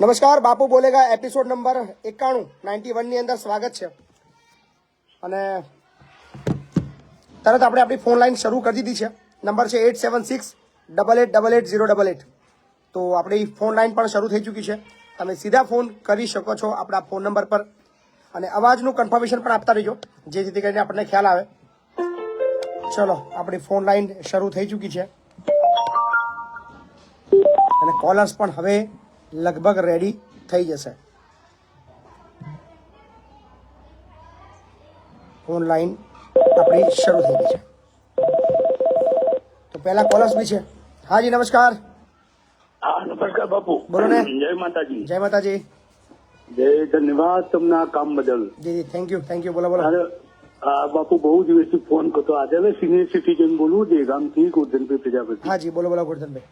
નમસ્કાર, બાપુ બોલેગા episode number 91 ની અંદર સ્વાગત છે. અને તરત આપણે આપણી ફોન લાઈન શરૂ કરી દીધી છે. નંબર છે 8768880888. તો આપણી ફોન લાઈન પણ શરૂ થઈ ચૂકી છે. તમે સીધા ફોન કરી શકો છો આપણા ફોન નંબર પર, અને અવાજનું કન્ફર્મેશન પણ આપતા રહીજો, જેથી કરીને આપણને ખ્યાલ આવે. ચલો, આપણી ફોન લાઈન શરૂ થઈ ચૂકી છે અને કોલર્સ પણ હવે લગભગ રેડી થઈ જશે. ફોન લાઈન આપણી શરૂ થઈ ગઈ છે. તો પહેલા કોલર્સ બી છે. હાજી નમસ્કાર. હા નમસ્કાર બાપુ. બોલો ને. જય માતાજી. જય માતાજી. જય ધન્યવાદ તમને આ કામ બદલ. જી થેન્ક યુ બોલો બોલો. અરે બાપુ બહુ દિવસથી ફોન કરતો. આજે હવે સિનિયર સિટીઝન બોલું દેગામથી ગોરધનભાઈ પ્રજાપતિ. હાજી બોલો ગોરધનભાઈ.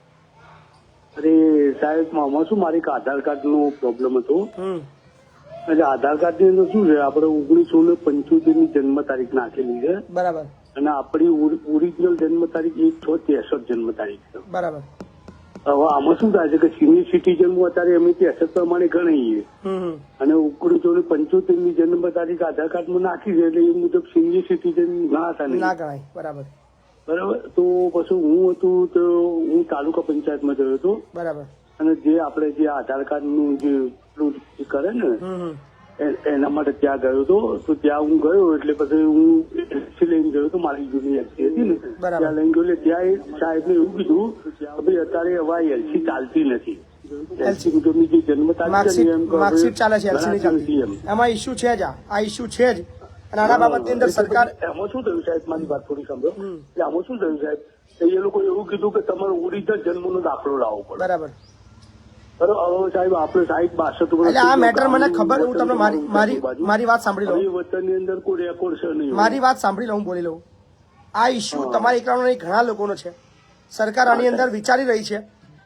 અરે સાહેબ આમાં શું મારે એક આધાર કાર્ડ નો પ્રોબ્લેમ હતો. એટલે આધાર કાર્ડ ની અંદર શું છે, આપણે 1975 ની જન્મ તારીખ નાખેલી છે. બરાબર. અને આપણી ઓરિજિનલ જન્મ તારીખ 1/6/63 જન્મ તારીખ છે. બરાબર. હવે આમાં શું થાય છે કે સિનિયર સિટીઝન અત્યારે અમે 63 પ્રમાણે ગણાઈએ, અને 1975 ની જન્મ તારીખ આધાર કાર્ડમાં નાખી છે, એટલે એ મુજબ સિનિયર સિટીઝન ગણાતા નહીં. ના ગણાય. બરાબર. બરાબર. તો પછી હું હતું તો હું તાલુકા પંચાયતમાં ગયો હતો. બરાબર. અને જે આપણે જે આધાર કાર્ડ નું જે કરે ને એના માટે ત્યાં ગયો હતો. તો ત્યાં હું ગયો એટલે પછી હું એલસી લઈને ગયો હતો. મારી જૂની એલસી હતી ને, ત્યાં લઈને ગયો. એટલે ત્યાં સાહેબને એવું કીધું કે ભાઈ અત્યારે હવે એલસી ચાલતી નથી. એલસી મુજબની જે જન્મ તારીખ છે એમ માર્કશીટ ચાલે છે, એલસી નહીં ચાલતી. એમાં ઇસ્યુ છે જ, આ ઇસ્યુ છે જ. અને આના બાબતની અંદર સરકાર એમાં શું થયું સાહેબ, મારી વાત થોડી સાંભળો. એટલે આમાં શું થયું સાહેબ, એ લોકો એવું કીધું કે તમારો ઓરિજિનલ જન્મનો દાખલો લાવવો પડે. બરાબર. બરાબર સાહેબ, આપણે સાહેબ 62 એટલે આ મેટર મને ખબર. હું તમને મારી વાત સાંભળી લઉં. વતનની અંદર કોઈ રેકોર્ડ છે નહીં. મારી વાત સાંભળી લઉં, હું બોલી લઉં. આ ઇસ્યુ તમારી એકલાનો નહીં, ઘણા લોકોનો છે. સરકાર આની અંદર વિચારી રહી છે,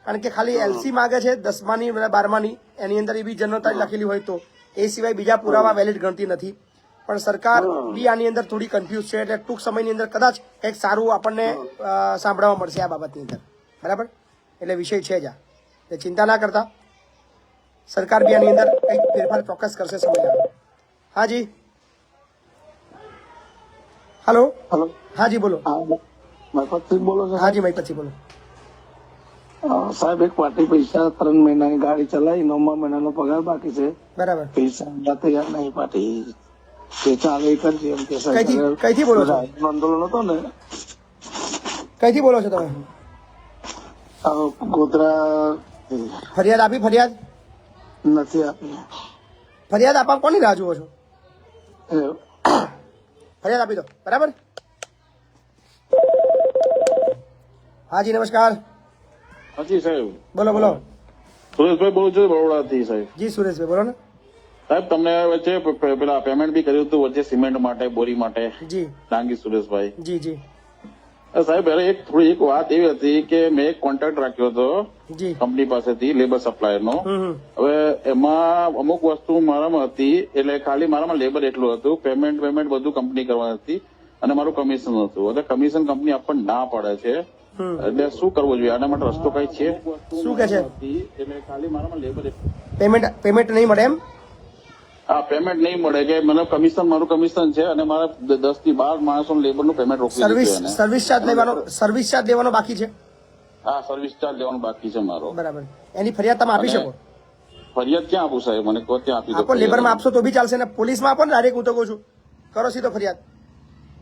કારણ કે ખાલી એલસી માંગે છે 10માની 12માની, એની અંદર એ બી જન્મ તારીખ લખેલી હોય તો એ સિવાય બીજા પુરાવા વેલિડ ગણતી નથી. પણ સરકાર બી આની અંદર થોડી કન્ફ્યુઝ છે. એટલે ટૂંક સમયની અંદર કદાચ કંઈક સારું આપણને સાંભળવા મળશે આ બાબતની અંદર. બરાબર. એટલે વિષય છે જ આ, એટલે ચિંતા ના કરતા. સરકાર બી આની અંદર કંઈક ફેરફાર ચોક્કસ કરશે સમય. હાજી. હલો. હાજી બોલો. બોલો છો? હાજી મહીપતસિંહ બોલો. સાહેબ એક પાર્ટી પૈસા 3 મહિનાની ગાડી ચલાવી, 9મા મહિનાનો પગાર બાકી છે. બરાબર. પૈસા તૈયાર નહીં. પાર્ટી કે ચાલે કરશે એમ કે કઈથી બોલો છો? આંદોલન હતો ને. કઈથી બોલો છો તમે? ગોધરા. ફરિયાદ આપી? ફરિયાદ નથી આપી. ફરિયાદ આપવા કોની રાહ જુઓ છો? ફરિયાદ આપી દો. બરાબર. હાજી નમસ્કાર. હાજી સાહેબ બોલો. સુરેશભાઈ બોલું છું બરોડાથી સાહેબ. જી સુરેશભાઈ બોલો ને. સાહેબ તમને વચ્ચે પેલા પેમેન્ટ બી કર્યું હતું વચ્ચે સિમેન્ટ માટે, બોરી માટે. જી ડાંગી સુરેશભાઈ. જી સાહેબ એક વાત એવી હતી કે મેં એક કોન્ટ્રાક્ટ રાખ્યો હતો જી કંપની પાસેથી લેબર સપ્લાયર નો. હવે એમાં અમુક વસ્તુ મારામાં હતી, એટલે ખાલી મારામાં લેબર એટલું હતું, પેમેન્ટ બધું કંપની કરવાની હતી, અને મારું કમિશન હતું. એટલે કમિશન કંપની આપણને ના પડે છે, એટલે શું કરવું જોઈએ આના માટે? રસ્તો કઈ છે? શું કે છે? એટલે ખાલી મારામાં લેબર પેમેન્ટ નહીં મળે એમ? હા, પેમેન્ટ નહીં મળે કે મને મારું કમિશન છે, અને મારા 10 થી 12 માણસોનું લેબરનું પેમેન્ટ રોકી દીધું. સર્વિસ ચાર્જ લેવાનો બાકી છે. હા, સર્વિસ ચાર્જ લેવાનું બાકી છે મારો. બરાબર. એની ફરિયાદ તમે આપી શકો. ફરિયાદ ક્યાં આપું સાહેબ? મને કહો ત્યાં આપી દો. આપો, લેબરમાં આપશો તો બી ચાલશે ને પોલીસમાં આપો ને ડાયરેક્ટ. હું તો કહું છું કરો સીધો ફરિયાદ.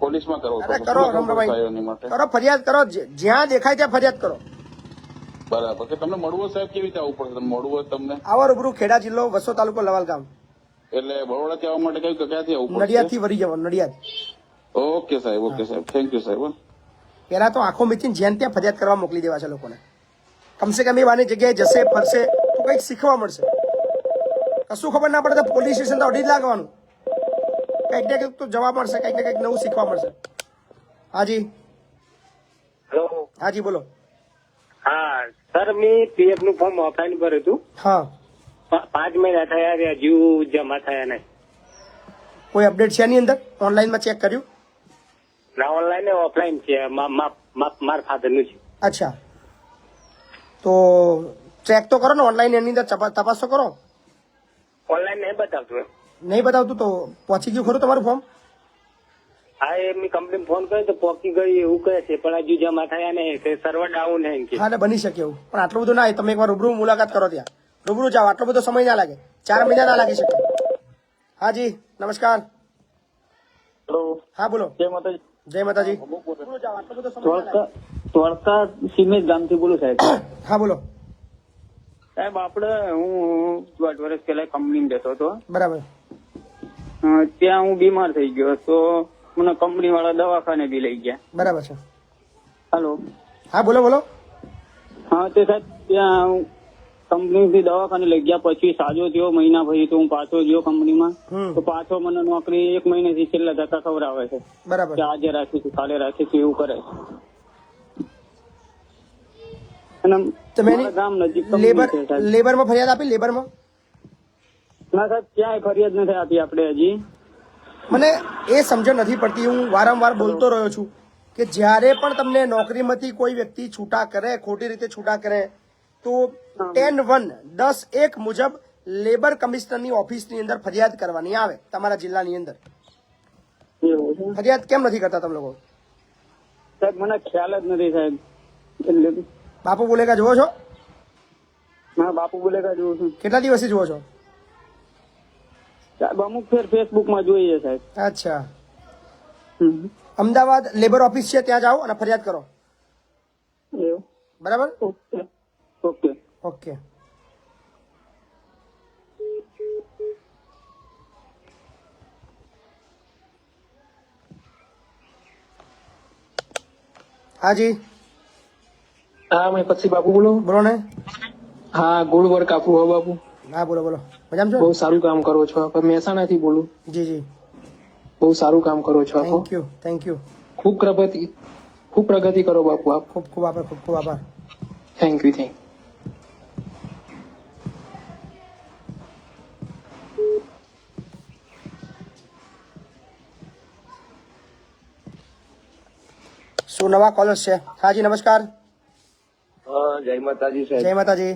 પોલીસમાં કરો કરો રમણભાઈ, કરો ફરિયાદ કરો. જ્યાં દેખાય ત્યાં ફરિયાદ કરો. બરાબર. કે તમને મળવું સાહેબ કેવી રીતે આવવું પડશે? મળવું હોય તમને આવો રૂબરૂ. ખેડા જિલ્લો, વસો તાલુકો, લવાલ ગામ. એટલે બરોડાથી આવવા માટે ક્યાંથી આવવું પડશે? નડિયાદ થી વળી જવાનું. નડિયાદ. ઓકે સાહેબ. થેન્ક યુ સાહેબ. પેલા તો આંખો મીચીને જ્યાં ત્યાં ફરિયાદ કરવા મોકલી દેવા છે લોકોને. કમસે કમ એ વાની જગ્યાએ જશે, ફરશે તો કંઈક શીખવા મળશે. કશું ખબર ના પડે તો પોલીસ સ્ટેશન તો અડી જ લાગવાનું. કંઈક ને કંઈક તો જવાબ મળશે, કંઈક ને કંઈક નવું શીખવા મળશે. હાજી. હેલો. હાજી બોલો. હા સર, મેં પીએફ નું ફોર્મ ઓફલાઈન ભર્યું હતું. હા. 5 મહિના થયા, હજુ જમા થયા નહીં. કોઈ અપડેટ છે એની અંદર? ઓનલાઈનમાં ચેક કર્યું? ના, ઓનલાઈન ઓફલાઈન છે. મારા ફાધર નું છે. અચ્છા. તો ચેક તો કરો ને ઓનલાઈન, એની અંદર તપાસ તો કરો. ઓનલાઈન નહીં બતાવતું એમ. નહીં બતાવતું તો પહોંચી ગયું ખરું તમારું ફોર્મ? હા એ મેં કંપની ફોન કર્યો તો પહોંચી ગઈ એવું કહે છે, પણ હજુ જમા થયા નહીં, તે સર્વર ડાઉન નહીં કે. હા ને બની શકે એવું, પણ આટલું બધું ના હોય. તમે એકવાર રૂબરૂ મુલાકાત કરો, ત્યાં રૂબરૂ જાઓ, આટલો બધો સમય ના લાગે, 4 મહિના ના લાગી શકે. હા જી નમસ્કાર. હા બોલો. જય માતાજી. જય માતાજી. રૂબરૂ જાઓ, આટલો બધો સમય ના લાગે. દ્વારકા સિમેજ ગામથી બોલું સાહેબ. હા બોલો. સાહેબ આપણે હું 8 વર્ષ પહેલા કંપનીમાં જતો હતો. બરાબર. ત્યાં હું બીમાર થઈ ગયો તો મને કંપની વાળા દવાખાને બી લઈ ગયા. બરાબર છે. હાલો. હા બોલો બોલો. હા તે સાહેબ ત્યાં કંપનીથી દવાખાને લઈ ગયા, પછી સાજો થયો મહિના પછી તો હું પાછો ગયો કંપનીમાં. તો પાછો મને નોકરી 1 મહિનાથી છેલ્લા ધક્કા ખવડાવે છે બરાબર. કે આજે રાખીશું કાલે રાખીશું એવું કરે છે. અને તમે મારા ગામ નજીક કંપની લેબર છે સાહેબ. લેબરમાં ફરિયાદ આપી? લેબરમાં ના સાહેબ ક્યાંય ફરિયાદ નથી આપી આપણે હજી. મને એ સમજણ નથી પડતી. હું વારંવાર બોલતો રહ્યો છું કે જ્યારે પણ તમને નોકરીમાંથી કોઈ વ્યક્તિ છૂટા કરે, ખોટી રીતે છૂટા કરે, તો 10(1) મુજબ લેબર કમિશનરની ઓફિસની અંદર ફરિયાદ કરવાની આવે તમારા જિલ્લાની અંદર. એવું છે ફરિયાદ કેમ નથી કરતા તમે લોકો? સાહેબ મને ખ્યાલ જ નથી સાહેબ. એટલે બાપુ બોલેગા જુઓ છો? હા બાપુ બોલેગા જોઉં છું કેટલા દિવસથી જુઓ છો? સાહેબ. અમુક ફેર ફેસબુક માં જોઈએ સાહેબ. અચ્છા. અમદાવાદ લેબર ઓફિસ છે, ત્યાં જાઓ અને ફરિયાદ કરો. એવું. બરાબર. Okay okay. ઓકે. હાજી હા મેં પછી બાપુ બોલો. બોલો ને. હા ગોળ વર્ક આપું હો બાપુ. હા બોલો બોલો. મજામાં છો? બહુ સારું કામ કરો છો. મહેસાણાથી બોલું. જી જી. બહુ સારું કામ કરો છો આપો. Thank you thank you. ખૂબ પ્રગતિ કરો બાપુ આપ. ખૂબ ખૂબ આભાર. ખૂબ ખૂબ આભાર. Thank you thank. શું નવા કોલર્સ છે? હાજી નમસ્કાર. હા જય માતાજી સાહેબ. જય માતાજી.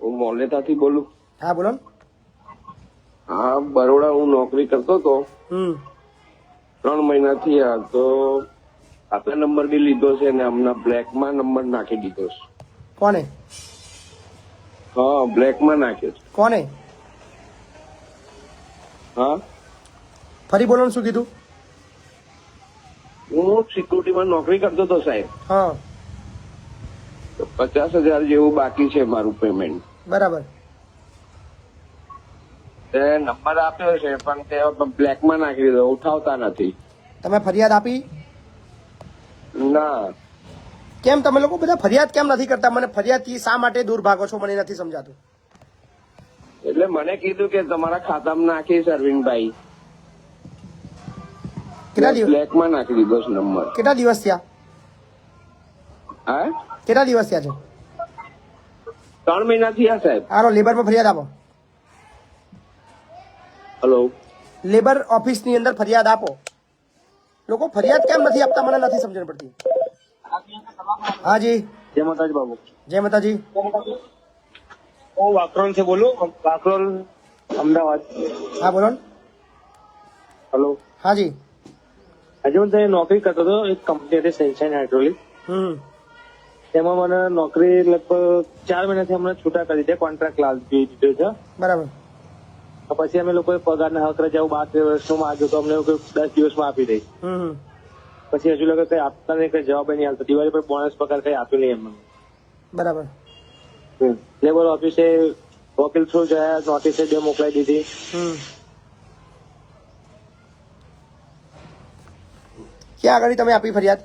હું મોલેતાથી બોલું. હા બોલો ને. હા બરોડા હું નોકરી કરતો હતો, 3 મહિના થયા. તો આપણે નંબર બી લીધો છે ને હમણાં બ્લેકમાં નંબર નાખી દીધો છે. કોને? હા બ્લેકમાં નાખ્યો છે. કોને? હા ફરી બોલો ને, શું કીધું? હું સિક્યુરિટીમાં નોકરી કરતો હતો સાહેબ. હા તો 50,000 જેવું બાકી છે મારું પેમેન્ટ. બરાબર. તે નંબર આપ્યો છે પણ તે બ્લેકમાં નાખી દીધો, ઉઠાવતા નથી. તમે ફરિયાદ આપી? ના કેમ તમે લોકો બધા ફરિયાદ કેમ નથી કરતા? મને ફરિયાદથી શા માટે દૂર ભાગો છો મને નથી સમજાતું. એટલે મને કીધું કે તમારા ખાતામાં નાખી અરવિંદભાઈ. કેટલા દિવસ બ્લેકમાં નાખી દીધો છે નંબર. કેટલા દિવસ થયા? હા કેટલા દિવસ થયા છે? 3 મહિના થયા સાહેબ. હાલો લેબરમાં ફરિયાદ આપો. હલો લેબર ઓફિસની અંદર ફરિયાદ આપો. લોકો ફરિયાદ કેમ નથી આપતા મને નથી સમજણ પડતી. હાજી જય માતાજી બાબુ. જય માતાજી. હું વાકરોલ થી બોલું, વાકરોલ અમદાવાદ. હા બોલો ને. હલો. હાજી. હજુ હું ત્યાં નોકરી કરતો હતો, એક કંપની હતી સેન્સાઇન હાઇડ્રોલિક. તેમાં મને નોકરી લગભગ 4 મહિનાથી અમને છૂટા કરી દીધા, કોન્ટ્રાક્ટ ક્લાસ દીધો છે. બરાબર. પછી અમે લોકોએ પગારના હક રજાઓ 12 વર્ષનું માંગ્યો તો અમને લોકો 10 દિવસમાં આપી દઈ. પછી હજુ લોકો કઈ આપતા નહીં, કઈ જવાબ નહીં આવતો. દિવાળી પર બોનસ પગાર કઈ આપ્યું નહીં એમને. બરાબર. લેબર ઓફિસે વકીલ થ્રુ ગયા, નોટિસે 2 મોકલાઈ દીધી. ક્યાં આગળ તમે આપી ફરિયાદ?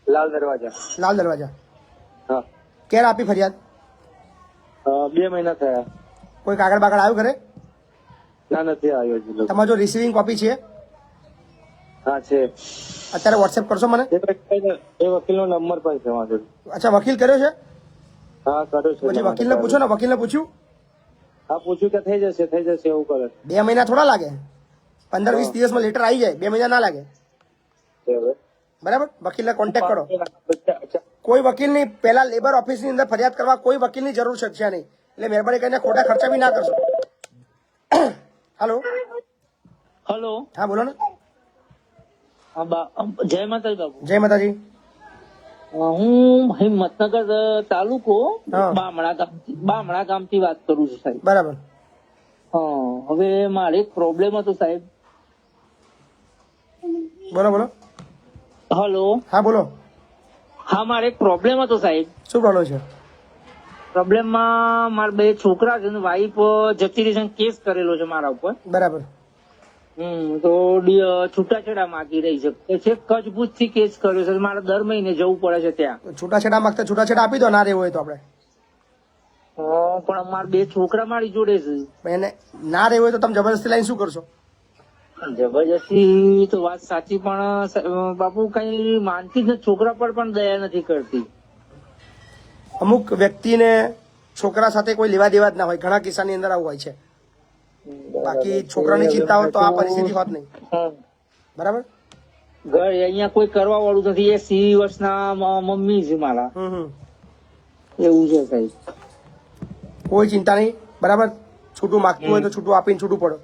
લાલ દરવાજા. લાલ દરવાજા. હા. ક્યારે આપી ફરિયાદ? 2 મહિના થયા. કોઈ કાગળ બાગળ આવ્યું ઘરે? ના નથી આવ્યો હજુ લોકો. તમારો જો રિસીવિંગ કોપી છે હા છે. અત્યારે વોટ્સએપ કરશો મને? એ વકીલનો નંબર પણ છે મારો. અચ્છા વકીલ કર્યો છે? હા કર્યો છે. પછી વકીલને પૂછો ને. વકીલને પૂછ્યું? હા પૂછ્યું કે થઈ જશે એવું કરે. 2 મહિના થોડા લાગે? 15-20 દિવસમાં લેટર આવી જાય. 2 મહિના ના લાગે. બરાબર. વકીલને કોન્ટેક્ટ કરો. કોઈ વકીલની પહેલા લેબર ઓફિસની અંદર ફરિયાદ કરવા કોઈ વકીલની જરૂર છે નહીં, એટલે મહેરબાની કરીને ખોટા ખર્ચા બી ના કરશો. હાલો, હલો. હા બોલો ને. જય માતાજી બાબુ. જય માતાજી. હું હિંમતનગર તાલુકો હા. બામણા ગામથી વાત કરું છું સાહેબ. બરાબર. હા, હવે મારે એક પ્રોબ્લેમ હતો સાહેબ. બોલો બોલો. હલો. હા બોલો. હા, મારે એક પ્રોબ્લેમ હતો સાહેબ. શું પ્રોબ્લેમ છે? પ્રોબ્લેમમાં મારા 2 છોકરા છે, વાઈફ જતી રહી છે, કેસ કરેલો છે મારા ઉપર. બરાબર. તો છૂટાછેડા માંગી રહી છે. એ છે કચ્છભુજ થી કેસ કર્યો છે. મારે દર મહિને જવું પડે છે ત્યાં. છૂટાછેડા માંગતા છૂટાછેડા આપી દો, ના રહેવું હોય તો આપણે. પણ મારા 2 છોકરા મારી જોડે છે. એને ના રહેવું હોય તો તમે જબરદસ્તી લઈને શું કરશો? જબરજસ્તી તો વાત સાચી, પણ બાપુ કઈ માનતી જ નથી. છોકરા પર પણ દયા નથી કરતી. અમુક વ્યક્તિને છોકરા સાથે કોઈ લેવા દેવા જ ના હોય, ઘણા કિસ્સાની અંદર આવું હોય છે. બાકી છોકરાની ચિંતા હોય તો આ પરિસ્થિતિ હોત નહીં. બરાબર. ઘર અહીંયા કોઈ કરવા વાળું નથી. એ 30 વર્ષના મમ્મી છે મારા. એવું છે સાહેબ. કોઈ ચિંતા નહીં. બરાબર. છૂટું માગતું હોય તો છૂટું આપીને છૂટું પડો.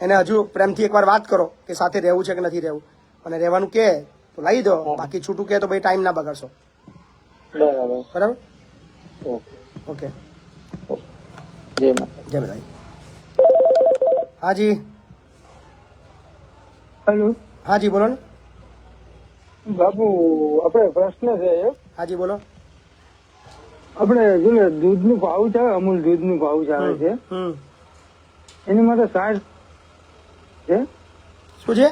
એને હજુ પ્રેમથી એકવાર વાત કરો કે સાથે રહેવું છે કે નથી રહેવું, અને રહેવાનું કે તો લઈ દો, બાકી છૂટું કે તો ભાઈ ટાઈમ ના બગાડશો. બરાબર. બરાબર. ઓકે. જય માતા. જય માતાજી. હાજી. હેલો હાજી બોલો ને. બાપુ, આપણે પ્રશ્ન છે એક. હાજી બોલો. આપણે જો દૂધનું પાઉચ આવે, અમૂલ દૂધનું પાઉચ આવે છે, એની માટે 60 છે. શું છે?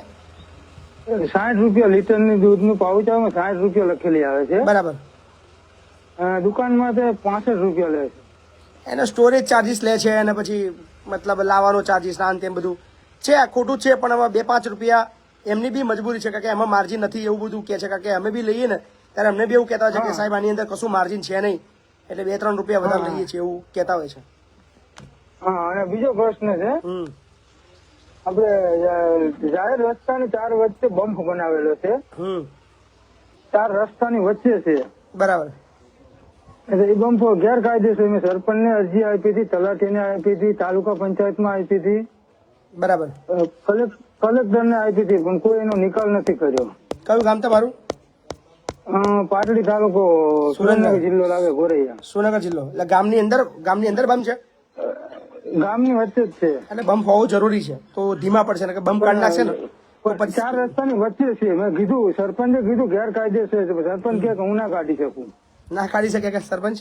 60 રૂપિયા લીટરની દૂધનું પાઉચ આવે, 60 રૂપિયા લખેલી આવે છે. બરાબર. દુકાનમાં તે 65 રૂપિયા લે છે. એને સ્ટોરેજ ચાર્જીસ લે છે, અને પછી મતલબ લાવવાનો ચાર્જીસ ના તેમ બધું છે. ખોટું છે, પણ હવે 2-5 રૂપિયા એમની બી મજબૂરી છે, કારણ કે એમાં માર્જિન નથી એવું બધું કે છે. કારણ કે અમે બી લઈએ ને ત્યારે અમને બી એવું કહેતા હોય છે કે સાહેબ આની અંદર કશું માર્જિન છે નહીં, એટલે 2-3 રૂપિયા વધારે લઈએ છીએ એવું કહેતા હોય છે. હા, અને બીજો પ્રશ્ન છે, આપણે જાહેર રસ્તાની 4 વચ્ચે બમ્પ બનાવેલો છે. 4 રસ્તાની વચ્ચે છે. બરાબર. એટલે એ બમ્પ ગેરકાયદેસર મેં સરપંચને અરજી આપી હતી, તલાટીને આપી હતી, તાલુકા પંચાયતમાં આપી હતી, બરાબર. કલેક્ટરને આપી હતી, પણ કોઈ એનો નિકાલ નથી કર્યો. કયું ગામ તમારું? પાટડી તાલુકો, સુરેન્દ્રનગર જિલ્લો લાગે, ગોરૈયા. સુરેન્દ્રનગર જિલ્લો. એટલે ગામની અંદર બમ્પ છે? ગામની વચ્ચે જ છે. એટલે બમ્પ હોવું જરૂરી છે, તો ધીમા પડશે ને, કે બમ્પ કાઢી નાખશે ને તો પણ પછી 4 રસ્તાની વચ્ચે છે. મેં કીધું, સરપંચે કીધું ગેરકાયદેસર છે. સરપંચ કે હું ના કાઢી શકું. ના કાઢી શકે કે સરપંચ?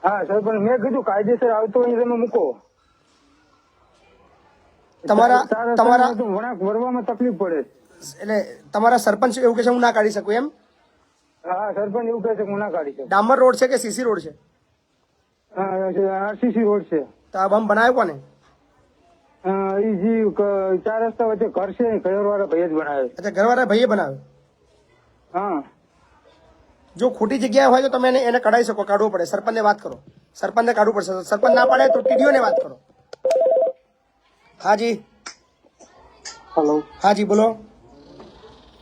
હા, સરપંચ મેં કીધું કાયદેસર આવતો હોય તમે મૂકો. તમારા વળાંક ભરવામાં તકલીફ પડે. એટલે તમારા સરપંચ એવું કે છે હું ના કાઢી શકું એમ? હા, સરપંચ એવું કહે છે હું ના કાઢી શકું. ડામર રોડ છે કે સીસી રોડ છે? આરસીસી રોડ છે. તો આ બમ્પ બનાવ્યો કોને? એ જે 4 રસ્તા વચ્ચે ઘર છે, કયરવાળા ભાઈ જ બનાવે. અચ્છા, ઘરવાળા ભાઈએ બનાવ્યો. હા, જો ખોટી જગ્યાએ હોય તો તમે એને કઢાઈ શકો, કાઢવું પડે. સરપંચને વાત કરો, સરપંચને કાઢવું પડશે. સરપંચ ના પાડે તો ટીડીઓ ને વાત કરો. હાજી. હલો. હાજી બોલો.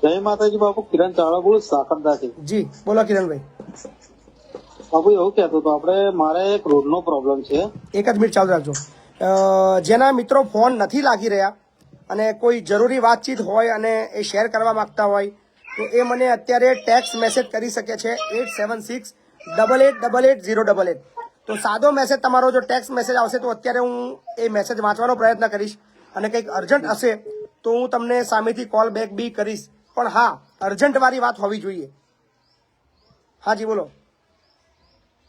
જય માતાજી બાપુ. કિરણ ચાવડા બોલું, સાકરદાથી. જી બોલો કિરણભાઈ. બાપુ એવું કહેતો હતો, આપણે મારે એક રોડનો પ્રોબ્લેમ છે. એક જ મિનિટ ચાલુ રાખજો. જેના મિત્રો ફોન નથી લાગી રહ્યા અને કોઈ જરૂરી વાતચીત હોય અને એ શેર કરવા માંગતા હોય તો એ મને અત્યારે ટેક્સ્ટ મેસેજ કરી શકે છે 8768880888. તો સાદો મેસેજ તમારો જો ટેક્સ્ટ મેસેજ આવશે તો અત્યારે હું એ મેસેજ વાંચવાનો પ્રયત્ન કરીશ, અને કંઈક અર્જન્ટ હશે તો હું તમને સામેથી કોલ બેક બી કરીશ. પણ હા, અર્જન્ટ વાળી વાત હોવી જોઈએ. હાજી બોલો.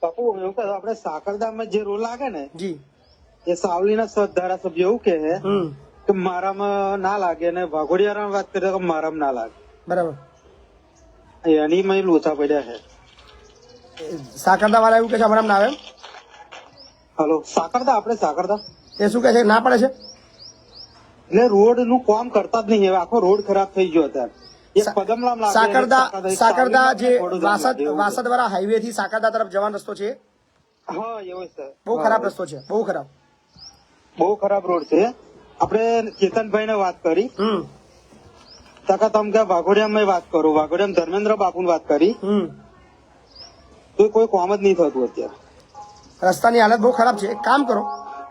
બાપુ એવું કહે, આપણે સાકરદામાં જે રોડ લાગે ને, જી. એ સાવલીના ધારાસભ્ય એવું કહે કે મારામાં ના લાગે, અને વાઘોડિયામાં વાત કરીએ તો મારામાં ના લાગે. બરાબર. એની માં લોચા પડ્યા છે. સાકરદા વાળા એવું કે છે અમારા ના આવે. હલો, સાકરદા, આપણે સાકરદા એ શું કે છે, ના પડે છે? એટલે રોડ નું કામ કરતા જ નહીં. હવે આખો રોડ ખરાબ થઈ ગયો અત્યારે. એક પદમલામ લાગે. સાકરદા જે વાસદ વાળા હાઈવે થી સાકરદા તરફ જવાનો રસ્તો છે, હા એવો છે. બહુ ખરાબ રસ્તો છે, બહુ ખરાબ રોડ છે. આપણે ચેતનભાઈ ને વાત કરી, તકા તમે કે વાઘોડિયામાં વાત કરો, વાઘોડિયામાં ધર્મેન્દ્ર બાપુ વાત કરી, તો કોઈ કામ જ નહીં થતું અત્યારે. રસ્તાની હાલત બહુ ખરાબ છે. એક કામ કરો,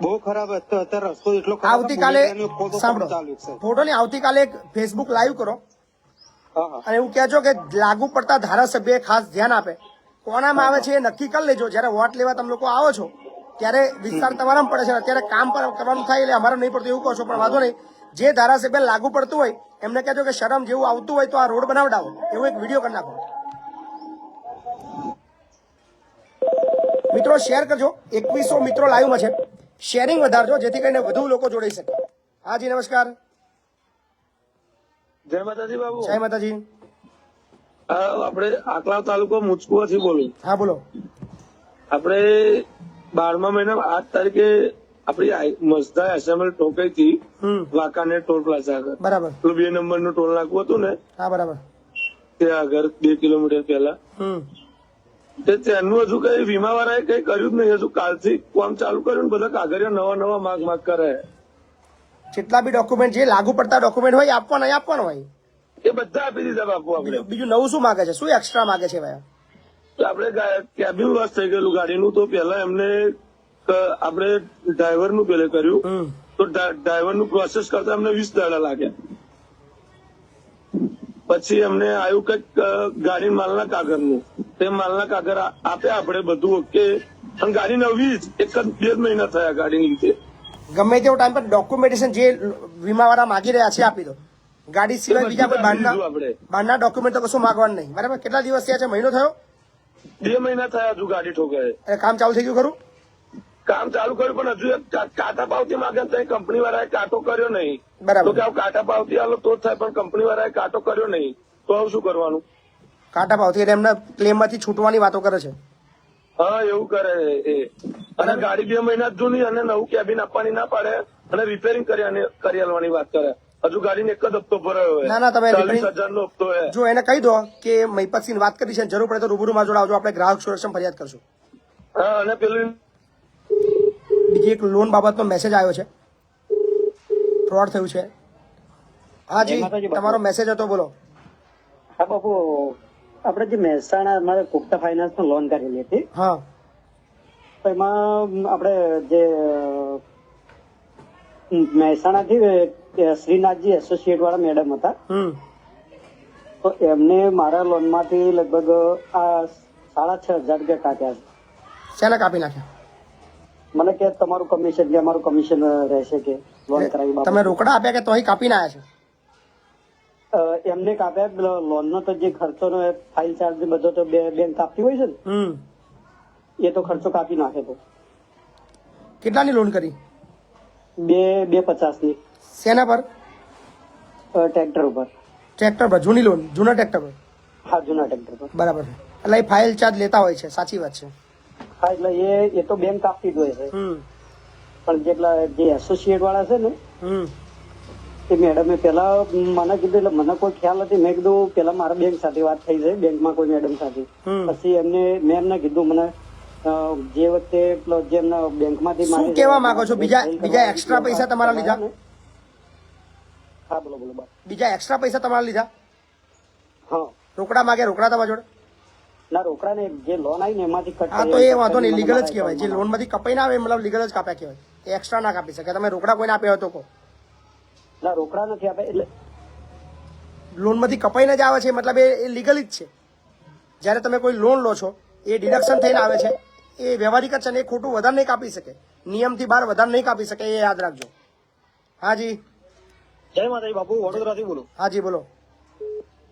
બહુ ખરાબ હતો અત્યારે રસ્તો એટલો ખરાબ. આવતીકાલે સાંભળો, ચાલુ છે. ફોટો ની આવતીકાલે એક ફેસબુક લાઈવ કરો હા હા અને એવું કહેજો કે લાગુ પડતા ધારાસભ્ય ખાસ ધ્યાન આપે. કોનામાં આવે છે એ નક્કી કરી લેજો. જયારે વોટ લેવા તમે લોકો આવો છો ત્યારે વિસ્તાર તમારામાં પડે છે. અત્યારે કામ પર કરવાનું થાય એટલે અમારે નહીં પડતું એવું કહો છો, પણ વાંધો નહીં. જે ધારાસભ્ય લાગુ પડતું હોય એમને કહેજો કે શરમ જેવું આવતું હોય તો આ રોડ બનાવડાવો, એવો એક વિડીયો કરી નાખો. મિત્રો શેર કરજો. 2100 મિત્રો લાઈવમાં છે. શેરિંગ વધારજો જેથી કરીને વધુ લોકો જોડાઈ શકે. હાજી નમસ્કાર. જય માતાજી બાબુ. જય માતાજી. આપણે આકલાવ તાલુકો મુચકુવાથી બોલું. હા બોલો. આપણે 12મા મહિના 8 તારીખે આપણી મસ્તા એસેમ્બલ ઠોકાઈ હતી વાંકાનેર ટોલ પ્લાઝા આગળ. બરાબર. પેલું 2 નંબરનું ટોલ નાકું હતું ને હા બરાબર. ત્યાં આગળ 2 કિલોમીટર પહેલા ત્યાંનું હજુ કઈ વીમા વાળાએ કઈ કર્યું જ નહીં. હજુ કાલથી કામ ચાલુ કર્યું ને બધા કાગળિયા નવા માગ કરે. જેટલા બી ડોક્યુમેન્ટ જે લાગુ પડતા ડોક્યુમેન્ટ હોય આપવાના હોય એ બધા આપી દીધા બાપુ. આપણે બીજું નવું શું માગે છે? શું એક્સ્ટ્રા માગે છે ભાઈ? આપણે કેબિન લોસ થઈ ગયેલું ગાડીનું, તો પેલા એમને આપણે ડ્રાઈવરનું પેલે કર્યું, તો ડ્રાઈવરનું પ્રોસેસ કરતા અમને 20 દાડા લાગ્યા. પછી અમને આવ્યું કે ગાડી માલના કાગળનું, તે માલના કાગળ આપ્યા આપણે બધું ઓકે, અને ગાડી નવી જ 1 જ 2 મહિના થયા ગાડીની લીધે. ગમે તેવો ટાઈમ પર ડોક્યુમેન્ટેશન જે વીમાવાળા માગી રહ્યા છે આપી દો. ગાડી સિવાય બીજા કોઈ બહારના ડોક્યુમેન્ટ તો કશું માંગવાનું નહીં. બરાબર. કેટલા દિવસ થયા છે? મહિનો થયો? 2 મહિના થયા હજુ ગાડી ઠોકાય. કામ ચાલુ થઈ ગયું ખરું? કામ ચાલુ કર્યું પણ હજુ કાટા પાવતી માંગે તો કંપની વાળાએ કાંટો કર્યો નહીં. બરાબર. તો કે કાટા પાવતી આલો તો જ થાય, પણ કંપની વાળાએ કાંટો કર્યો નહીં, તો હવે શું કરવાનું? કાંટા ભાવથી એટલે એમના ક્લેમ માંથી છૂટવાની વાતો કરે છે. હા એવું કરે એ. અને ગાડી 2 મહિના જૂની અને નવું કેબિન આપવાની ના પાડે અને રિપેરિંગ કરી આલવાની વાત કરે. હજુ ગાડીને 1 જ હપ્તો ભરાયો હોય. ના તમે 40,000 નો હપ્તો હોય. જો એને કહી દો કે મહિપતસિંહ વાત કરી છે, જરૂર પડે તો રૂબરૂમાં જોડાવજો, આપણે ગ્રાહક સુરક્ષા ફરિયાદ કરશું. હા અને પેલું બીજી એક લોન બાબતનો મેસેજ આવ્યો છે, ફ્રોડ થયું છે. હા જી, તમારો મેસેજ હતો, બોલો. હા બાપુ, આપણે જે મહેસાણા અમારે પુખ્તા ફાઇનાન્સ માં લોન કરેલી હતી. હા. તો એમાં આપણે જે મહેસાણા થી શ્રીનાથજી એસોસિએટ વાળા મેડમ હતા, તો એમને મારા લોન માંથી લગભગ આ 6,500 રૂપિયા કાપ્યા છે. શેના કાપી નાખ્યા? મને કે તમારું કમિશન, કે અમારું કમિશન રહેશે કે લોન કરાવી. તમે રોકડા આપ્યા કે તોય કાપીને આવ્યા છે? એમને કાપ્યા. લોન નો તો જે ખર્ચો નો ફાઇલ ચાર્જ બધો તો બેંક કાપતી હોય છે ને, એ તો ખર્ચો કાપી નાખે. તો કેટલાની લોન કરી? 250 ની. શેના પર? ટ્રેક્ટર ઉપર. ટ્રેક્ટર પર? જૂની લોન, જૂના ટ્રેક્ટર પર? હા, જૂના ટ્રેક્ટર પર. બરાબર છે. એટલે એ ફાઇલ ચાર્જ લેતા હોય છે, સાચી વાત છે. હા, એટલે એ તો બેંક કાપતી જ હોય છે. પણ જેટલા જે એસોસિએટ વાળા છે ને, એ મેડમે પેલા મને કીધું, એટલે મને કોઈ ખ્યાલ નથી. મેં કીધું પેલા મારા બેંક સાથે વાત થઈ છે, બેંકમાં કોઈ મેડમ સાથે. પછી મેં એમને કીધું મને જે વખતે જેમના બેંકમાંથી શું કહેવા માંગો છો? બીજા એક્સ્ટ્રા પૈસા તમારા લીધા? હા બોલો. બીજા એક્સ્ટ્રા પૈસા તમારા લીધા? હા. રોકડા માંગે? રોકડા તમારા જોડે? ના, રોકડા ને જે લોન આવી ને એમાંથી કટ. હા, તો એ વાંધો નહીં, લીગલ જ કહેવાય. જે લોન માંથી કપાઈ ના આવે મતલબ લીગલ જ કાપ્યા કહેવાય. એ એક્સ્ટ્રા ના કાપી શકે. તમે રોકડા કોઈને આપ્યા હતો? ના, રોકડા નથી આપ્યા. એટલે લોન માંથી કપાઈને જ આવે છે, મતલબ એ લીગલ જ છે. જયારે તમે કોઈ લોન લો છો એ ડિડક્શન થઈને આવે છે, એ વ્યવહારિક જ છે ને, એ ખોટું વધારે નહીં કાપી શકે, નિયમથી બહાર વધારે નહીં કાપી શકે, એ યાદ રાખજો. હાજી. જય માતાજી બાપુ, વડોદરાથી બોલું. હાજી બોલો.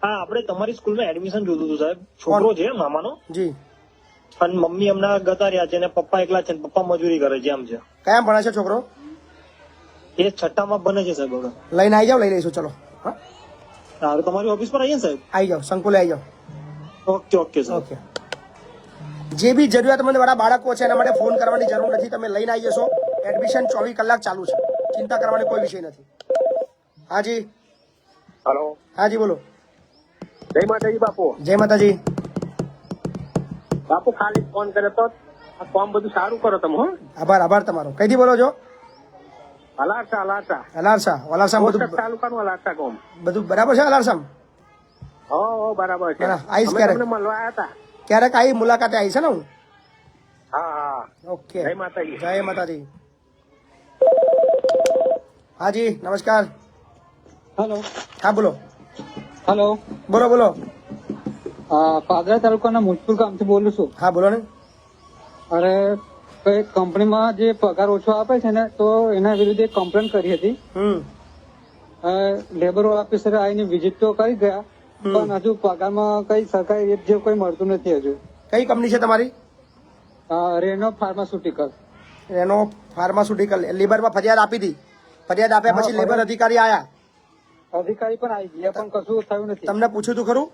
હા, આપણે તમારી સ્કૂલમાં એડમિશન જોતું હતું સાહેબ. છોકરો છે મામાનો. જી. અને મમ્મી હમણાં ગતા રહ્યા છે ને પપ્પા એકલા છે, પપ્પા મજૂરી કરે છે. આમ છે. કયા ભણે છે છોકરો? એ 6ઠ્ઠામાં બને છે સાહેબ. હવે લઈને આવી જાવ, લઈ લઈશું. ચલો. હા, તમારી ઓફિસ પર આવીએ ને સાહેબ? આવી જાવ, સંકુલે આવી જાવ. Okay sir. ઓકે. જે બી જરૂરિયાતમંદ વાળા બાળકો છે એના માટે ફોન કરવાની જરૂર નથી, તમે લઈને આવી જશો. એડમિશન 24 કલાક ચાલુ છે, ચિંતા કરવાની કોઈ વિષય નથી. હાજી. હેલો. હાજી બોલો. જય માતાજી બાપુ. જય માતાજી. બાપુ ખાલી ફોન કર્યો તો આ કામ બધું સારું કરો તમે. હો, આભાર તમારો. કઈથી બોલો છો? અલારસા. વલારસા બધું તાલુકાનું અલારસા ગામ. બધું બરાબર છે? અલારસા હો બરાબર છે. આઈસ ક્યારે? મળવા આવ્યા હતા. ક્યારેક આવી મુલાકાતે આવી છે ને હું? હા હા ઓકે, જય માતાજી. જય માતાજી. હાજી નમસ્કાર. હેલો હા બોલો હેલો બોલો બોલો. પાદરા તાલુકાના મુજપુર ગામથી બોલું છું. હા બોલો ને. અરે કઈ કંપનીમાં જે પગાર ઓછો આપે છે ને તો એના વિરુદ્ધ કમ્પ્લેન કરી હતી. લેબર ઓફિસરે આવીને વિઝિટ તો કરી ગયા પણ હજુ પગારમાં કઈ સરકારી રેટ જેવું કઈ મળતું નથી હજુ. કઈ કંપની છે તમારી? રેનો ફાર્માસ્યુટિકલ. એનો ફાર્માસ્યુટિકલ. લેબરમાં ફરિયાદ આપી હતી, ફરિયાદ આપ્યા પછી લેબર અધિકારી આયા? અધિકારી પણ આવી ગયા પણ કશું થયું નથી. તમને પૂછ્યું તું ખરું?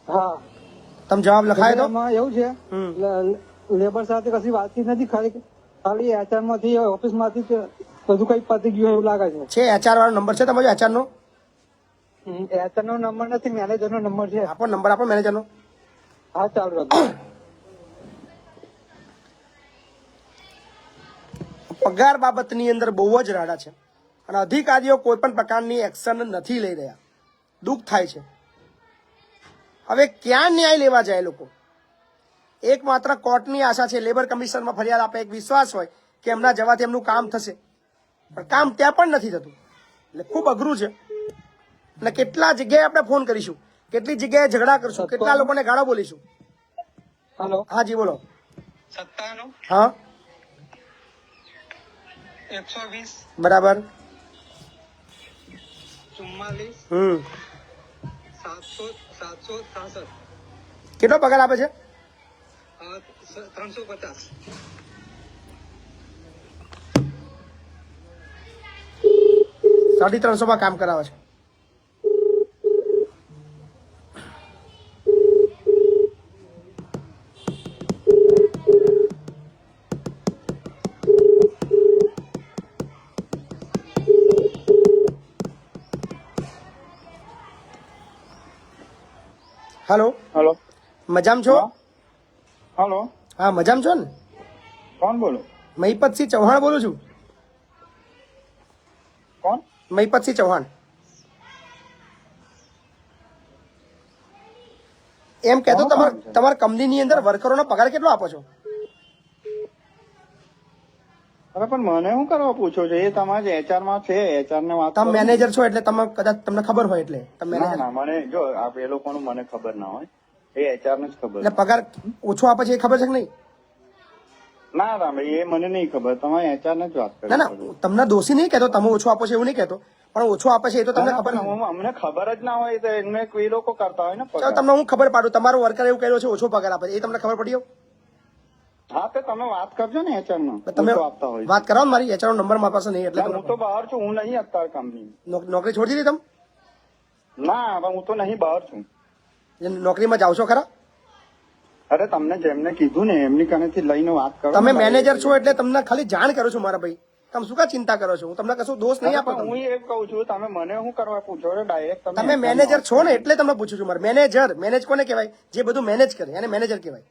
હા તમે જવાબ લખાયો તો? એમાં એવું છે લેબર સાથે કશી વાતચીત નથી, ખાલી એચઆર માંથી ઓફિસ માંથી બધું કઈ પતી ગયું એવું લાગે છે. છે HR વાળો નંબર છે તમારો? HR નો? એચઆર નો નંબર નથી, મેનેજર નો નંબર છે. આપો નંબર, આપો મેનેજર નો. હા ચાલુ રાખો. પગાર બાબતની અંદર બહુ જ રાડા છે અને અધિકારીઓ કોઈ પણ પ્રકારની એક્શન નથી લઈ રહ્યા. દુઃખ થાય છે. હવે ક્યાં ન્યાય લેવા જાય લોકો? એકમાત્ર કોર્ટની આશા છે. લેબર કમિશનમાં ફરિયાદ આપે, એક વિશ્વાસ હોય કે એમના જવાથી એમનું કામ થશે, પણ કામ ત્યાં પણ નથી થતું. એટલે ખૂબ અઘરું છે. અને કેટલા જગ્યાએ આપણે ફોન કરીશું, કેટલી જગ્યાએ ઝઘડા કરશું, કેટલા લોકોને ગાળો બોલીશું. હેલો હા જી બોલો. 97 હા 120 બરાબર. 44 767. કેટલો પગાર આપે છે? 350. 350 કામ કરાવે છે. હેલો હેલો મજામાં છો? હેલો હા મજામાં છો ને? કોણ બોલો? મહિપતસિંહ ચૌહાણ બોલું છું. કોણ? મહિપતસિંહ ચૌહાણ. એમ કહેતો તમારા કંપનીની અંદર વર્કરોનો પગાર કેટલો આપો છો? અરે પણ મને શું કરવા પૂછો છો? એ તમારે એચઆર માં છે, એચઆર ને વાત તમે મેનેજર છો એટલે તમે કદાચ તમને ખબર હોય એટલે તમે ના ના મને જો એ લોકોનું મને ખબર ના હોય, એ એચઆર ને જ ખબર. એટલે પગાર ઓછો આપે છે એ ખબર છે કે નહીં? ના ના ભાઈ એ મને નહીં ખબર, તમારે એચઆર ને જ વાત કરો. ના ના તમને દોષી નહીં કહેતો, તમે ઓછો આપો છો એવું નહીં કહેતો, પણ ઓછો આપે છે એ તો તમને ખબર. અમને ખબર જ ના હોય તો એમને એ લોકો કરતા હોય ને. ચાલો તમને હું ખબર પાડું, તમારો વર્કર એવું કહ્યું છે ઓછો પગાર આપે છે, એ તમને ખબર પડી? હા તો તમે વાત કરજો ને એચઆર નો. તમે આપતા હોય વાત કરાવો ને, મારી HR નો નંબર મારી પાસે નહીં એટલે હું તો બહાર છું, હું નહીં અત્યારે કંપની. નોકરી છોડી દીધી તમે? ના પણ હું તો નહીં બહાર છું. નોકરીમાં જાવ છો ખરા? અરે તમને જેમને કીધું ને એમની કનેથી લઈને વાત કરો. તમે મેનેજર છો એટલે તમને ખાલી જાણ કરું છું મારા ભાઈ, તમે શું કા ચિંતા કરો છો? હું તમને કશું દોષ નહીં આપો. હું એમ કહું છું તમે મને શું કરવા પૂછો છો ડાયરેક્ટ? તમે મેનેજર છો ને એટલે તમને પૂછું છું. મારે મેનેજ કોને કહેવાય? જે બધું મેનેજ કરે એને મેનેજર કહેવાય.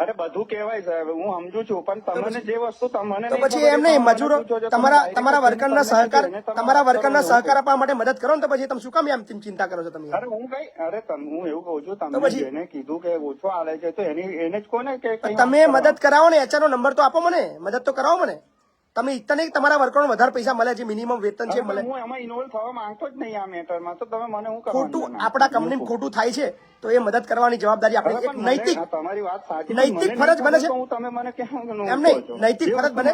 અરે બધું કહેવાય સાહેબ, હું સમજુ છું, પણ તમને જે વસ્તુ તમને તો પછી એમ નહીં, મજૂરો તમારા વર્કરના સહકાર આપવા માટે મદદ કરો ને, તો પછી તમે શું કામ એમ ચિંતા કરો છો તમે? અરે હું કઈ હું એવું કહું છું તમને જેને કીધું કે ઓછો આલે છે તો એને જ કોને કે તમે મદદ કરાવો ને. HR નો નંબર તો આપો મને, મદદ તો કરાવો મને. તમે ઈચ્છતા નહીં તમારા વર્કરોને વધારે પૈસા મળે, જે મિનિમમ વેતન છે મળે. હું એમાં ઇન્વોલ્વ થવા માંગતો જ નહીં આ મેટરમાં, તો તમે મને હું ખોટું આપણા કંપનીમાં ખોટું થાય છે તો એ મદદ કરવાની જવાબદારી આપણી એક નૈતિક તમારી વાત સાચી, નૈતિક ફરજ બને છે. તમે મને કેમ એમ નહીં, નૈતિક ફરજ બને.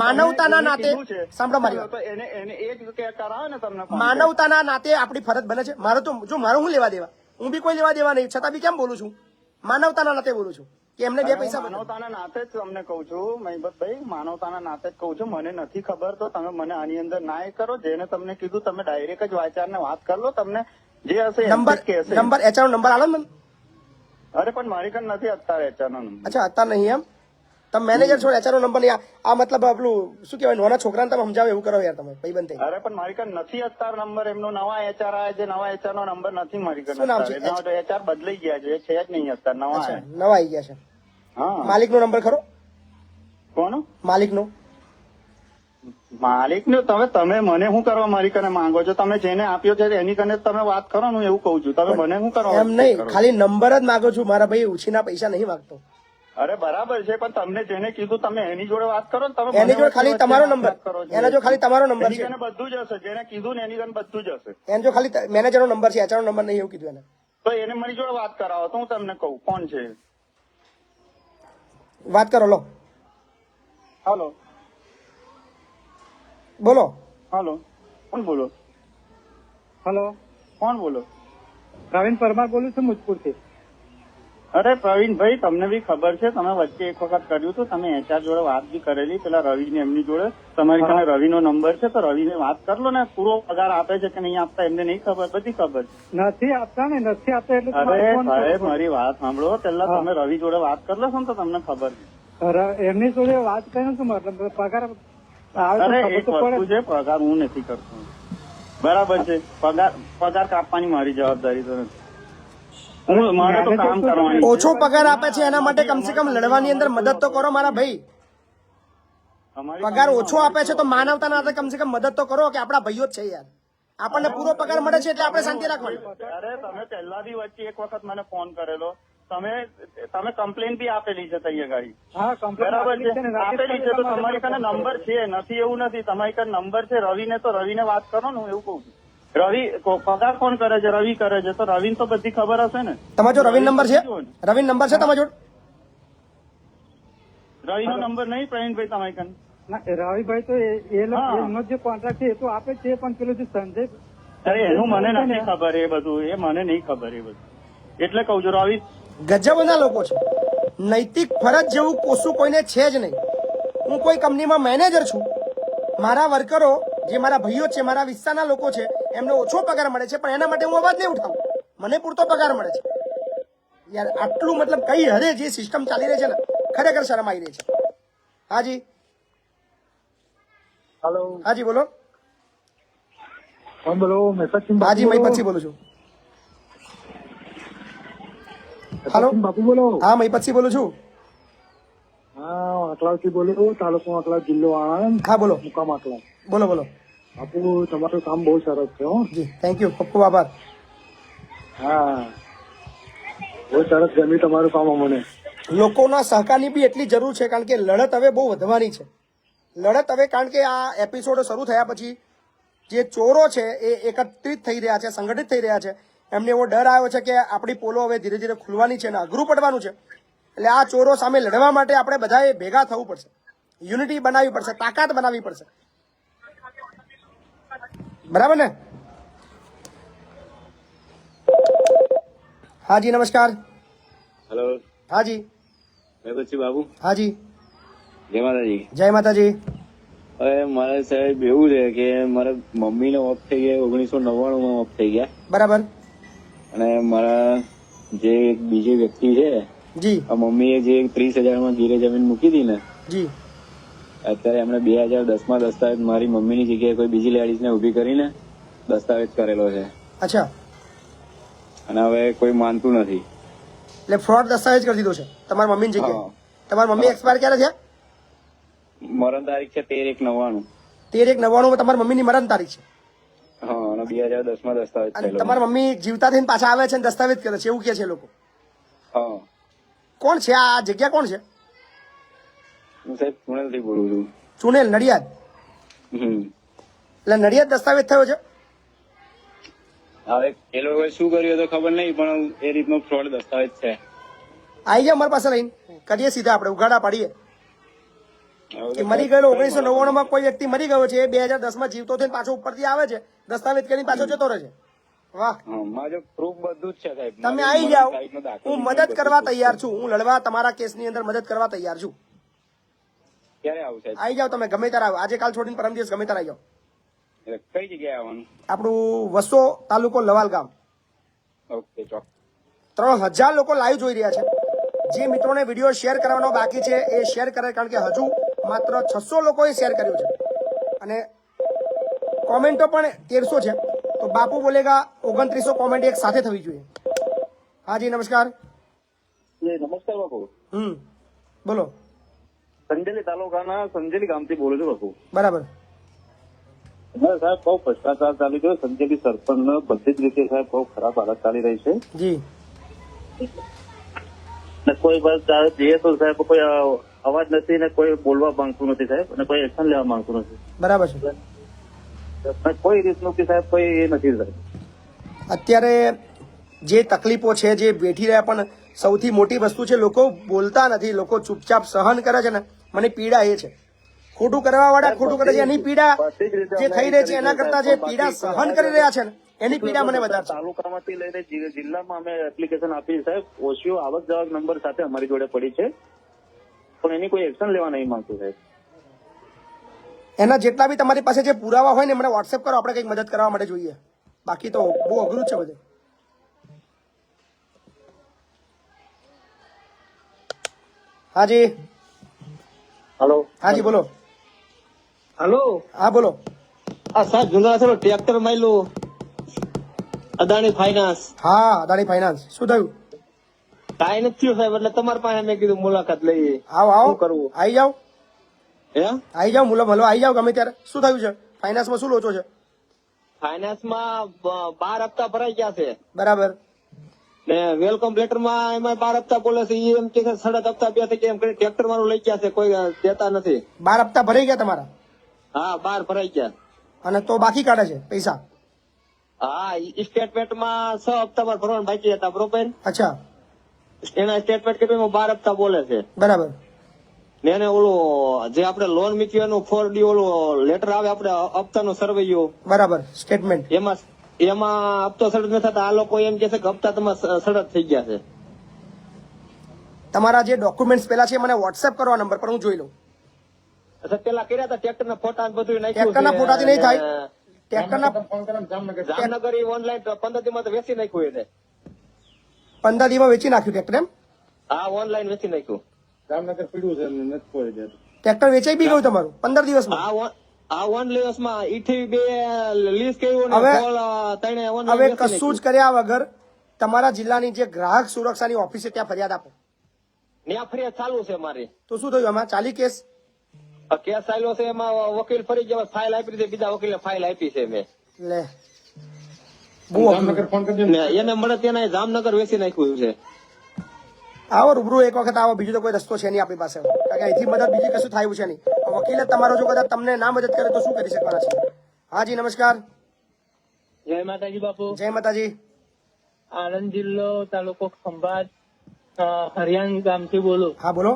માનવતાના નાતે સાંભળો મારી વાત, એને એ જ કરાવે ને તમને. માનવતાના નાતે આપણી ફરજ બને છે. મારું તો જો મારું હું લેવા દેવા, હું બી કોઈ લેવા દેવા નહીં, છતાં બી કેમ બોલું છું? માનવતાના નાતે બોલું છું કે એમને બે પૈસા. માનવતાના નાતે જ તમને કહું છું મહિબતભાઈ, માનવતાના નાતે જ કહું છું. મને નથી ખબર તો તમે મને આની અંદર ના એ કરો. જેને તમને કીધું તમે ડાયરેક્ટ જ વાચારને વાત કરી લો, તમને જે હશે નંબર HR નો નંબર આલો ને. અરે પણ મારી કન નથી અત્યારે HR નો નંબર. અચ્છા અત્યારે નહીં એમ? તમે મેનેજર છો, HR નો નંબર નહીં. આ મતલબ આપણું શું કહેવાય, નાના છોકરાને તમે સમજાવો એવું કરો યાર તમે ભાઈબંધ થઈ. અરે પણ મારી કન નથી અત્યારે નંબર એમનો. નવા HR આયા છે, નવા HR નો નંબર નથી મારી કન. શું નામ છે? HR બદલાઈ ગયા છે, છે જ નહીં અત્યારે. નવા આવી ગયા છે. હા. માલિક નો નંબર ખરો? કોનો? માલિક નો માલિક ને તમે મને શું કરવા મારી કને માંગો છો? તમે જેને આપ્યો છે એની કને તમે વાત કરો ને, હું એવું કઉ છું. તમે મને શું કરવા એમ નહીં, ખાલી નંબર જ માંગુ છું મારા ભાઈ, ઉછીના પૈસા નહીં માંગતો. અરે બરાબર છે, પણ તમને જેને કીધું તમે એની જોડે વાત કરો ને. તમે એની જોડે ખાલી તમારો નંબર, એના જો ખાલી તમારો નંબર એની છે, કને બધું જ હશે. જેને કીધું ને એની કને બધું જ હશે. એને જો ખાલી મેનેજરનો નંબર છે, એચઆર નો નંબર નહીં એવું કીધું એને. તો એને મારી જોડે વાત કરાવો તો હું તમને કહું કોણ છે. વાત કરો, લો હાલો બોલો. હાલો, કોણ બોલો? હલો, કોણ બોલો? પ્રવીણ પરમાર બોલું છું મુજપુરથી. અરે પ્રવીણભાઈ, તમને બી ખબર છે, તમે વચ્ચે એક વખત કર્યું હતું, તમે એચઆર જોડે વાત બી કરેલી, પેલા રવિને એમની જોડે. તમારી પાસે રવિનો નંબર છે, તો રવિને વાત કરી લો ને. પૂરો પગાર આપે છે કે નહીં આપતા એમને નહીં ખબર, બધી ખબર છે. નથી આપતા ને, નથી આપતા એટલે અરે સાહેબ, મારી વાત સાંભળો. પેલા તમે રવિ જોડે વાત કરી લો છો ને તો તમને ખબર છે. એમની જોડે વાત કરીને શું મતલબ? પગાર અરે એક વસ્તુ છે, પગાર હું નથી કરતો, બરાબર છે. પગાર કાપવાની મારી જવાબદારી તો નથી. મારે તો કામ કરવાની. ઓછો પગાર આપે છે એના માટે કમસે કમ લડવાની અંદર મદદ તો કરો મારા ભાઈ. પગાર ઓછો આપે છે તો માનવતા નાતે કમસે કમ મદદ તો કરો, કે આપણા ભાઈઓ જ છે યાર. આપણને પૂરો પગાર મળે છે એટલે આપણે શાંતિ રાખવાની. અરે તમે પહેલા બી વચ્ચે એક વખત મને ફોન કરેલો, તમે કમ્પ્લેન બી આપેલી છે તૈયાર ગાડી. બરાબર છે, આપેલી છે. તો તમારી પાસે નંબર છે, નથી એવું નથી. તમારી પાસે નંબર છે રવિને, તો રવિને વાત કરો ને, હું એવું કઉ છું. રવિ પગાર કોણ કરે છે? રવિ કરે છે. તો રવિને તો બધી ખબર હશે ને. તમારો જો રવિન નંબર છે? રવિન નંબર છે તમારો જોડે? રવિનો નંબર નહીં પ્રવીણભાઈ તમારી પાસે? ના, રવિભાઈ તો એમનો જે કોન્ટ્રાક્ટ છે એ તો આપે છે, પણ પેલું જે સંજય, અરે એનું મને નથી ખબર, એ બધું એ મને નહીં ખબર એ બધું. એટલે કઉ છું રવિ ગજબના લોકો છે. નૈતિક ફરજ જેવું કોશું કોઈને છે જ નહીં. હું કોઈ કંપનીમાં મેનેજર છું, મારા વર્કરો જે મારા ભાઈઓ છે, મારા વિસ્તારના લોકો છે, એમને ઓછો પગાર મળે છે, પણ એના માટે હું અવાજ નહીં ઉઠાવું. મને પૂરતો પગાર મળે છે યાર. આટલું મતલબ કઈ હદે જે સિસ્ટમ ચાલી રહી છે ને, ખરેખર શરમ આવી રહી છે. હાજી હલો, હાજી બોલો. કોણ બોલો? મેસેજ હાજી મય પછી બોલું છું. હાલો બાપુ બોલો. હા, મય પછી બોલું છું. હા, અકલાવથી બોલું, તાલુકો અકલાવ, જિલ્લો આણંદ, હા બોલો મુકામ અકલાવ. બોલો બોલો. બાપુ તમારું કામ બહુ સરસ છે હો. જી થેન્ક યુ, ખૂબ ખૂબ આભાર. હા, બહુ સરસ ગમ્યું તમારું કામ અમને. લોકોના સહકારની બી એટલી જરૂર છે, કારણ કે લડત હવે બહુ વધવાની છે. લડત હવે, કારણ કે આ એપિસોડ શરૂ થયા પછી જે ચોરો છે એ એકત્રિત થઈ રહ્યા છે, સંગઠિત થઈ રહ્યા છે. એમને એવો ડર આવ્યો છે કે આપણી પોલો હવે ધીરે ધીરે ખુલવાની છે અને અઘરું પડવાનું છે. એટલે આ ચોરો સામે લડવા માટે આપણે બધાએ ભેગા થવું પડશે, યુનિટી બનાવવી પડશે, તાકાત બનાવવી પડશે. બરાબર ને? હાજી નમસ્કાર. હેલો, હાજી. મેં પછી બાબુ. હાજી જય માતાજી. જય માતાજી. હવે મારે સાહેબ એવું છે કે મારા મમ્મીને ઓફ થઈ ગયા 1999 માં ઓફ થઈ ગયા. બરાબર. અને મારા જે બીજી વ્યક્તિ છે, જી, મમ્મીએ જે 30,000 માં ગીરે જમીન મૂકી હતી ને, જી, અત્યારે એમણે 2010 માં દસ્તાવેજ મારી મમ્મીની જગ્યાએ કોઈ બીજી લેડીઝને ઉભી કરીને દસ્તાવેજ કરેલો છે. અચ્છા. અને હવે કોઈ માનતું નથી. એટલે ફ્રોડ દસ્તાવેજ કરી દીધો છે તમારી મમ્મીની જગ્યાએ. તમારી મમ્મી એક્સપાયર ક્યારે થયા? મરણ તારીખ છે 13/1/99. 13/1/99 તમારી મમ્મીની મરણ તારીખ છે. હા, અને 2010 માં દસ્તાવેજ અને થયેલો. તમારી મમ્મી જીવતા થઈને પાછા આવે છે અને દસ્તાવેજ કરે છે, એવું કે છે લોકો. હા. કોણ છે આ જગ્યા? કોણ છે? હું સાહેબ પુણેથી બોલું છું. ચુનેલ, નડિયાદ. એટલે નડિયાદ દસ્તાવેજ થયો છે. હવે એ લોકોએ શું કર્યું તો ખબર નહીં, પણ એ રીતનો ફ્રોડ દસ્તાવેજ છે. આવી જાવ મારી પાસે રહીને, કરીએ સીધા આપણે ઉઘાડા પાડીએ. કે મરી ગયેલો 1999 માં કોઈ વ્યક્તિ મરી ગયો છે, એ 2010 માં જીવતો થઈને પાછો ઉપરથી આવે છે, દસ્તાવેજ કરીને પાછો જતો રહે છે. વાહ, મારું પ્રૂફ બધું જ છે સાહેબ. તમે આવી જાઓ, હું મદદ કરવા તૈયાર છું. હું લડવા તમારા કેસની અંદર મદદ કરવા તૈયાર છું. ક્યારે આવું સાહેબ? આવી જાઓ તમે, ગમે ત્યારે આવો. આજે કાલ છોડીને પરમ દિવસ ગમે ત્યારે આવી જાઓ. કઈ જગ્યાએ આવવાનું? આપણું વસો તાલુકો લવાલ ગામ. ઓકે, ચોક્કસ. 3000 લોકો લાઈવ જોઈ રહ્યા છે. જે મિત્રોને વિડીયો શેર કરવાનો બાકી છે એ શેર કરે, કારણ કે હજુ માત્ર 600 લોકોએ શેર કર્યું છે અને કોમેન્ટો પણ 1300 છે. તો બાપુ બોલેગા 2900 કોમેન્ટ એક સાથે થવી જોઈએ. હાજી નમસ્કાર. નમસ્કાર બાપુ. બોલો. સંજેલી તાલુકાના સંજેલી ગામથી બોલું છું બાપુ. બરાબર. હા સાહેબ, બહુ ભ્રષ્ટાચાર ચાલી રહ્યો. સંજેલી સરપંચ બધી જ રીતે સાહેબ બહુ ખરાબ હાલત ચાલી રહી છે. જી. ને કોઈ બસ જઈએ તો સાહેબ કોઈ અવાજ નથી ને કોઈ બોલવા માંગતું નથી સાહેબ, અને કોઈ એક્શન લેવા માંગતું નથી. બરાબર છે. કોઈ રીતનું કે સાહેબ કોઈ એ નથી સાહેબ. અત્યારે જે તકલીફો છે, જે બેઠી રહ્યા, પણ સૌથી મોટી વસ્તુ છે લોકો બોલતા નથી, લોકો ચૂપચાપ સહન કરે છે ને. મને પીડા એ છે, ખોટું કરવા વાળા ખોટું કરે છે એની પીડા જે થઈ રહી છે એના કરતા જે પીડા સહન કરી રહ્યા છે ને એની પીડા મને વધારે છે. તાલુકામાંથી લઈને જિલ્લામાં અમે એપ્લિકેશન આપી સાહેબ. ઓછીઓ આવક જાવક નંબર સાથે અમારી જોડે પડી છે, પણ એની કોઈ એક્શન લેવા નહીં માંગતું સાહેબ. એના જેટલા બી તમારી પાસે જે પુરાવા હોય ને મને વોટ્સએપ કરો, આપણે કંઈક મદદ કરવા માટે જોઈએ. બાકી તો બહુ અઘરું છે બધું. હાજી. હલો. હાજી બોલો. હલો. હા બોલો. સાહેબ જુના ટ્રેક્ટર માયલું અદાણી ફાઇનાન્સ. હા અદાણી ફાઇનાન્સ. શું થયું? કાંઈ નથી થયું સાહેબ, એટલે તમારા પાસે મેં કીધું મુલાકાત લઈએ. આવો આવો, શું કરવું? આવી જાઓ. હે આવી જાઓ, મુલાકાત આવી જાઓ ગમે ત્યારે. શું થયું છે? ફાઇનાન્સમાં શું લોચો છે? ફાઇનાન્સમાં 12 હપ્તા ભરાઈ ગયા છે. બરાબર. ને વેલકમ લેટર માં એમાં 12 હપ્તા બોલે છે. એ એમ કે 7 હપ્તા બે થઈ ગયા એમ કરી ટ્રેક્ટર મારું લઈ ગયા છે, કોઈ દેતા નથી. 12 હપ્તા ભરાઈ ગયા તમારા? હા 12 ભરાઈ ગયા. અને તો બાકી કાઢે છે પૈસા? હા સ્ટેટમેન્ટમાં 6 હપ્તામાં ભરવાનું બાકી હતા બરોબર. અચ્છા. એના સ્ટેટમેન્ટ કે 12 હપ્તા બોલે છે. બરાબર. ને એને ઓલું જે આપણે લોન મૂકી એનું 4D ઓલું લેટર આવે આપણે હપ્તાનો સર્વેયો. બરાબર. સ્ટેટમેન્ટ એમાં હપ્તો સડત ન થતા આ લોકો એમ કે છે કે હપ્તા તમારા સડત થઈ ગયા છે. તમારા જે ડોક્યુમેન્ટ્સ પેલા છે મને વોટ્સએપ કરો આ નંબર પર, હું જોઈ લઉં. અચ્છા પેલા કર્યા હતા ટ્રેક્ટર ના ફોટા બધું નાખ્યું. ટ્રેક્ટરના ફોટાથી નહીં થાય. ટ્રેક્ટરના જામનગર ઓનલાઈન 15 દી માં તો વેચી નાખ્યું એને. 15 દીમાં વેચી નાખ્યું ટ્રેક્ટર એમ? હા ઓનલાઈન વેચી નાખ્યું. જામનગર પીડ્યું છે નથી કોઈ દેતું. ટ્રેક્ટર વેચાઈ બી ગયું તમારું 15 દિવસમાં? આ ઓન દિવસમાં ઈથી 2 લીઝ કર્યું ને હવે કશું જ કર્યા વગર તમારા જિલ્લાની જે ગ્રાહક સુરક્ષાની ઓફિસ છે ત્યાં ફરિયાદ આપો. ત્યાં ફરિયાદ ચાલુ છે મારી. તો શું થયું એમાં? ચાલી કેસ? કેસ ચાલ્યો છે એમાં વકીલ ફરી ગયા, ફાઇલ આપી છે, બીજા વકીલે ફાઇલ આપી છે મેં. લે બહુ એને મળે ત્યાં જામનગર વેચી નાખ્યું છે. આવો રૂબરૂ એક વખત આવો, બીજો તો કોઈ રસ્તો છે નહીં આપણી પાસે, કારણ કે અહીંથી મદદ બીજી કશું થાય છે નહીં. વકીલ તમારો જો કદાચ તમને ના મદદ કરે તો શું કરી શકવાના છે? હાજી નમસ્કાર. જય માતાજી બાપુ. જય માતાજી. આણંદ જિલ્લો તાલુકો ખંભાત હરિયાણ ગામથી બોલું. હા બોલો.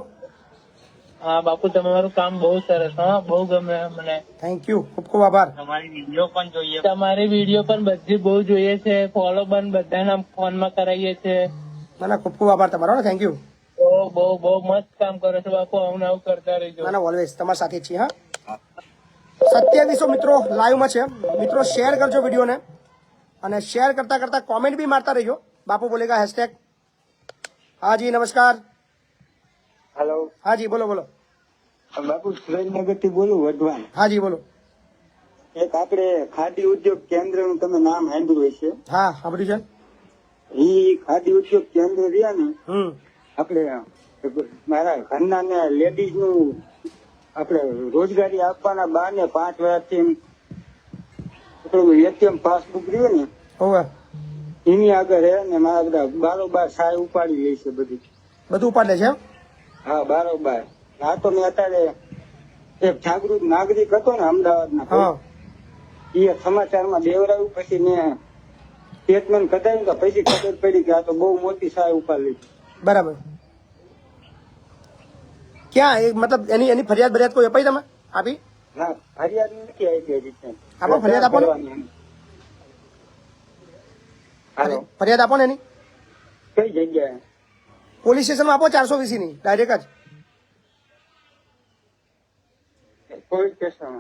હા બાપુ તમારું કામ બહુ સરસ. હા બહુ ગમે મને. થેન્ક યુ, ખૂબ ખૂબ આભાર. તમારી વિડીયો પણ જોઈએ. તમારી વિડીયો પણ બધી બહુ જોઈએ છે. ફોલો પણ બધાના ફોનમાં કરાવીએ છીએ. ના ના ખૂબ ખૂબ આભાર તમારો. Thank you. બહુ મસ્ત કામ કરો છો બાપુ. આવું આવું કરતા રહેજો. ના ના ઓલવેઝ તમારી સાથે જ છીએ. હા 2700 મિત્રો લાઈવમાં છે. મિત્રો શેર કરજો વિડીયોને, અને શેર કરતા કરતા કોમેન્ટ બી મારતા રહેજો. બાપુ બોલેગા હેશટેગ. હાજી નમસ્કાર. હેલો. હાજી બોલો બોલો. બાપુ સુરેન્દ્રનગર થી બોલું વઢવાણ. હાજી બોલો. એક આપણે ખાદી ઉદ્યોગ કેન્દ્ર નું તમે નામ સાંભળ્યું હશે? હા સાંભળ્યું છે. ઈ ખાદી ઉદ્યોગ કેન્દ્ર રહ્યા ને, આપણે મારા ઘરના ને લેડીઝ નું આપણે રોજગારી આપવાના 12 ને 5 વર્ષથી એટીએમ પાસબુક રહ્યું ને હોવે એની આગળ હે ને મારા બધા બારોબાર સાય ઉપાડી લે છે. બધું ઉપાડે છે? હા બારોબાર. આ તો મેં અત્યારે એક જાગૃત નાગરિક હતો ને અમદાવાદના, એ સમાચારમાં દેવરાયું, પછી મેં સ્ટેટમેન્ટ કઢાવ્યું તો પછી ખબર પડી કે આ તો બહુ મોટી સહાય ઉપાડી લીધી. બરાબર. ક્યાં મતલબ એની ફરિયાદ બરિયાદ કોઈ અપાઈ તમે? આપી? ના ફરિયાદ નથી આવી હજી. આપો ફરિયાદ આપો ને. ફરિયાદ આપો ને એની. કઈ જગ્યાએ? પોલીસ સ્ટેશનમાં આપો 420 ની ડાયરેક્ટ જ. Police station?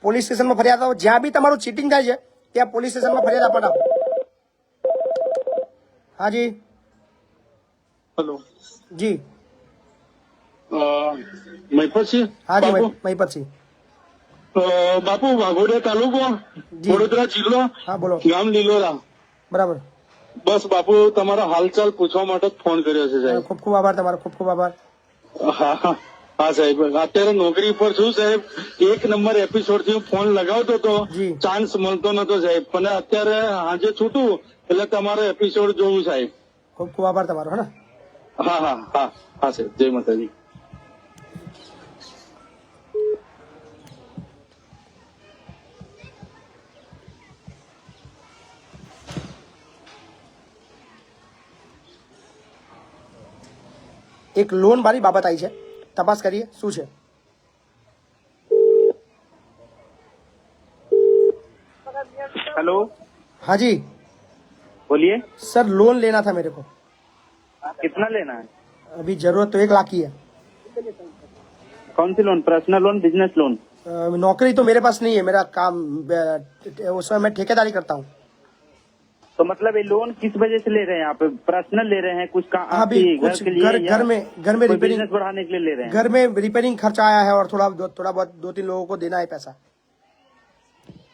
પોલીસ સ્ટેશનમાં ફરિયાદ આપો. જ્યાં બી તમારું ચીટિંગ થાય છે ત્યાં પોલીસ સ્ટેશનમાં ફરિયાદ આપો. હાજી. હેલો જી. મહિપતસિંહ? હાજી મહિપતસિંહ. બાપુ વાઘોડિયા તાલુકો, વડોદરા જિલ્લો. હા બોલો. ગામ લીલોરા. બરાબર. બસ બાપુ તમારો હાલચાલ પૂછવા માટે જ ફોન કર્યો છે સાહેબ. ખૂબ ખૂબ આભાર તમારો. ખૂબ ખૂબ આભાર. હા હા સાહેબ, અત્યારે નોકરી પર છું સાહેબ. 1 નંબર એપિસોડ થી હું ફોન લગાવતો હતો, જી. ચાન્સ મળતો નતો સાહેબ, પણ અત્યારે આજે છૂટું એટલે તમારો એપિસોડ જોવું સાહેબ. ખૂબ ખૂબ આભાર તમારો. હે ને? હા હા હા હા સાહેબ, જય માતાજી. એક લોન વાળી બાબત આવી છે, તપાસ કરીએ શું છે. हेलो, हाँ जी बोलिए, सर, लोन लेना था मेरे को. कितना लेना है? अभी जरूरत तो 1 लाख की है. कौन सी loan? Personal loan, business loan? नौकरी तो मेरे पास नहीं है, मेरा काम उसमें मैं ठेकेदारी करता हूँ. तो मतलब ये लोन किस वजह से ले रहे हैं आप? पर्सनल ले रहे हैं कुछ काम हाँ, अभी आपके घर कुछ के लिए या घर में कोई रिपेयरिंग, बिजनेस बढ़ाने के लिए ले रहे हैं? घर में रिपेयरिंग खर्चा आया है और थोड़ा बहुत 2-3 लोगों को देना है पैसा.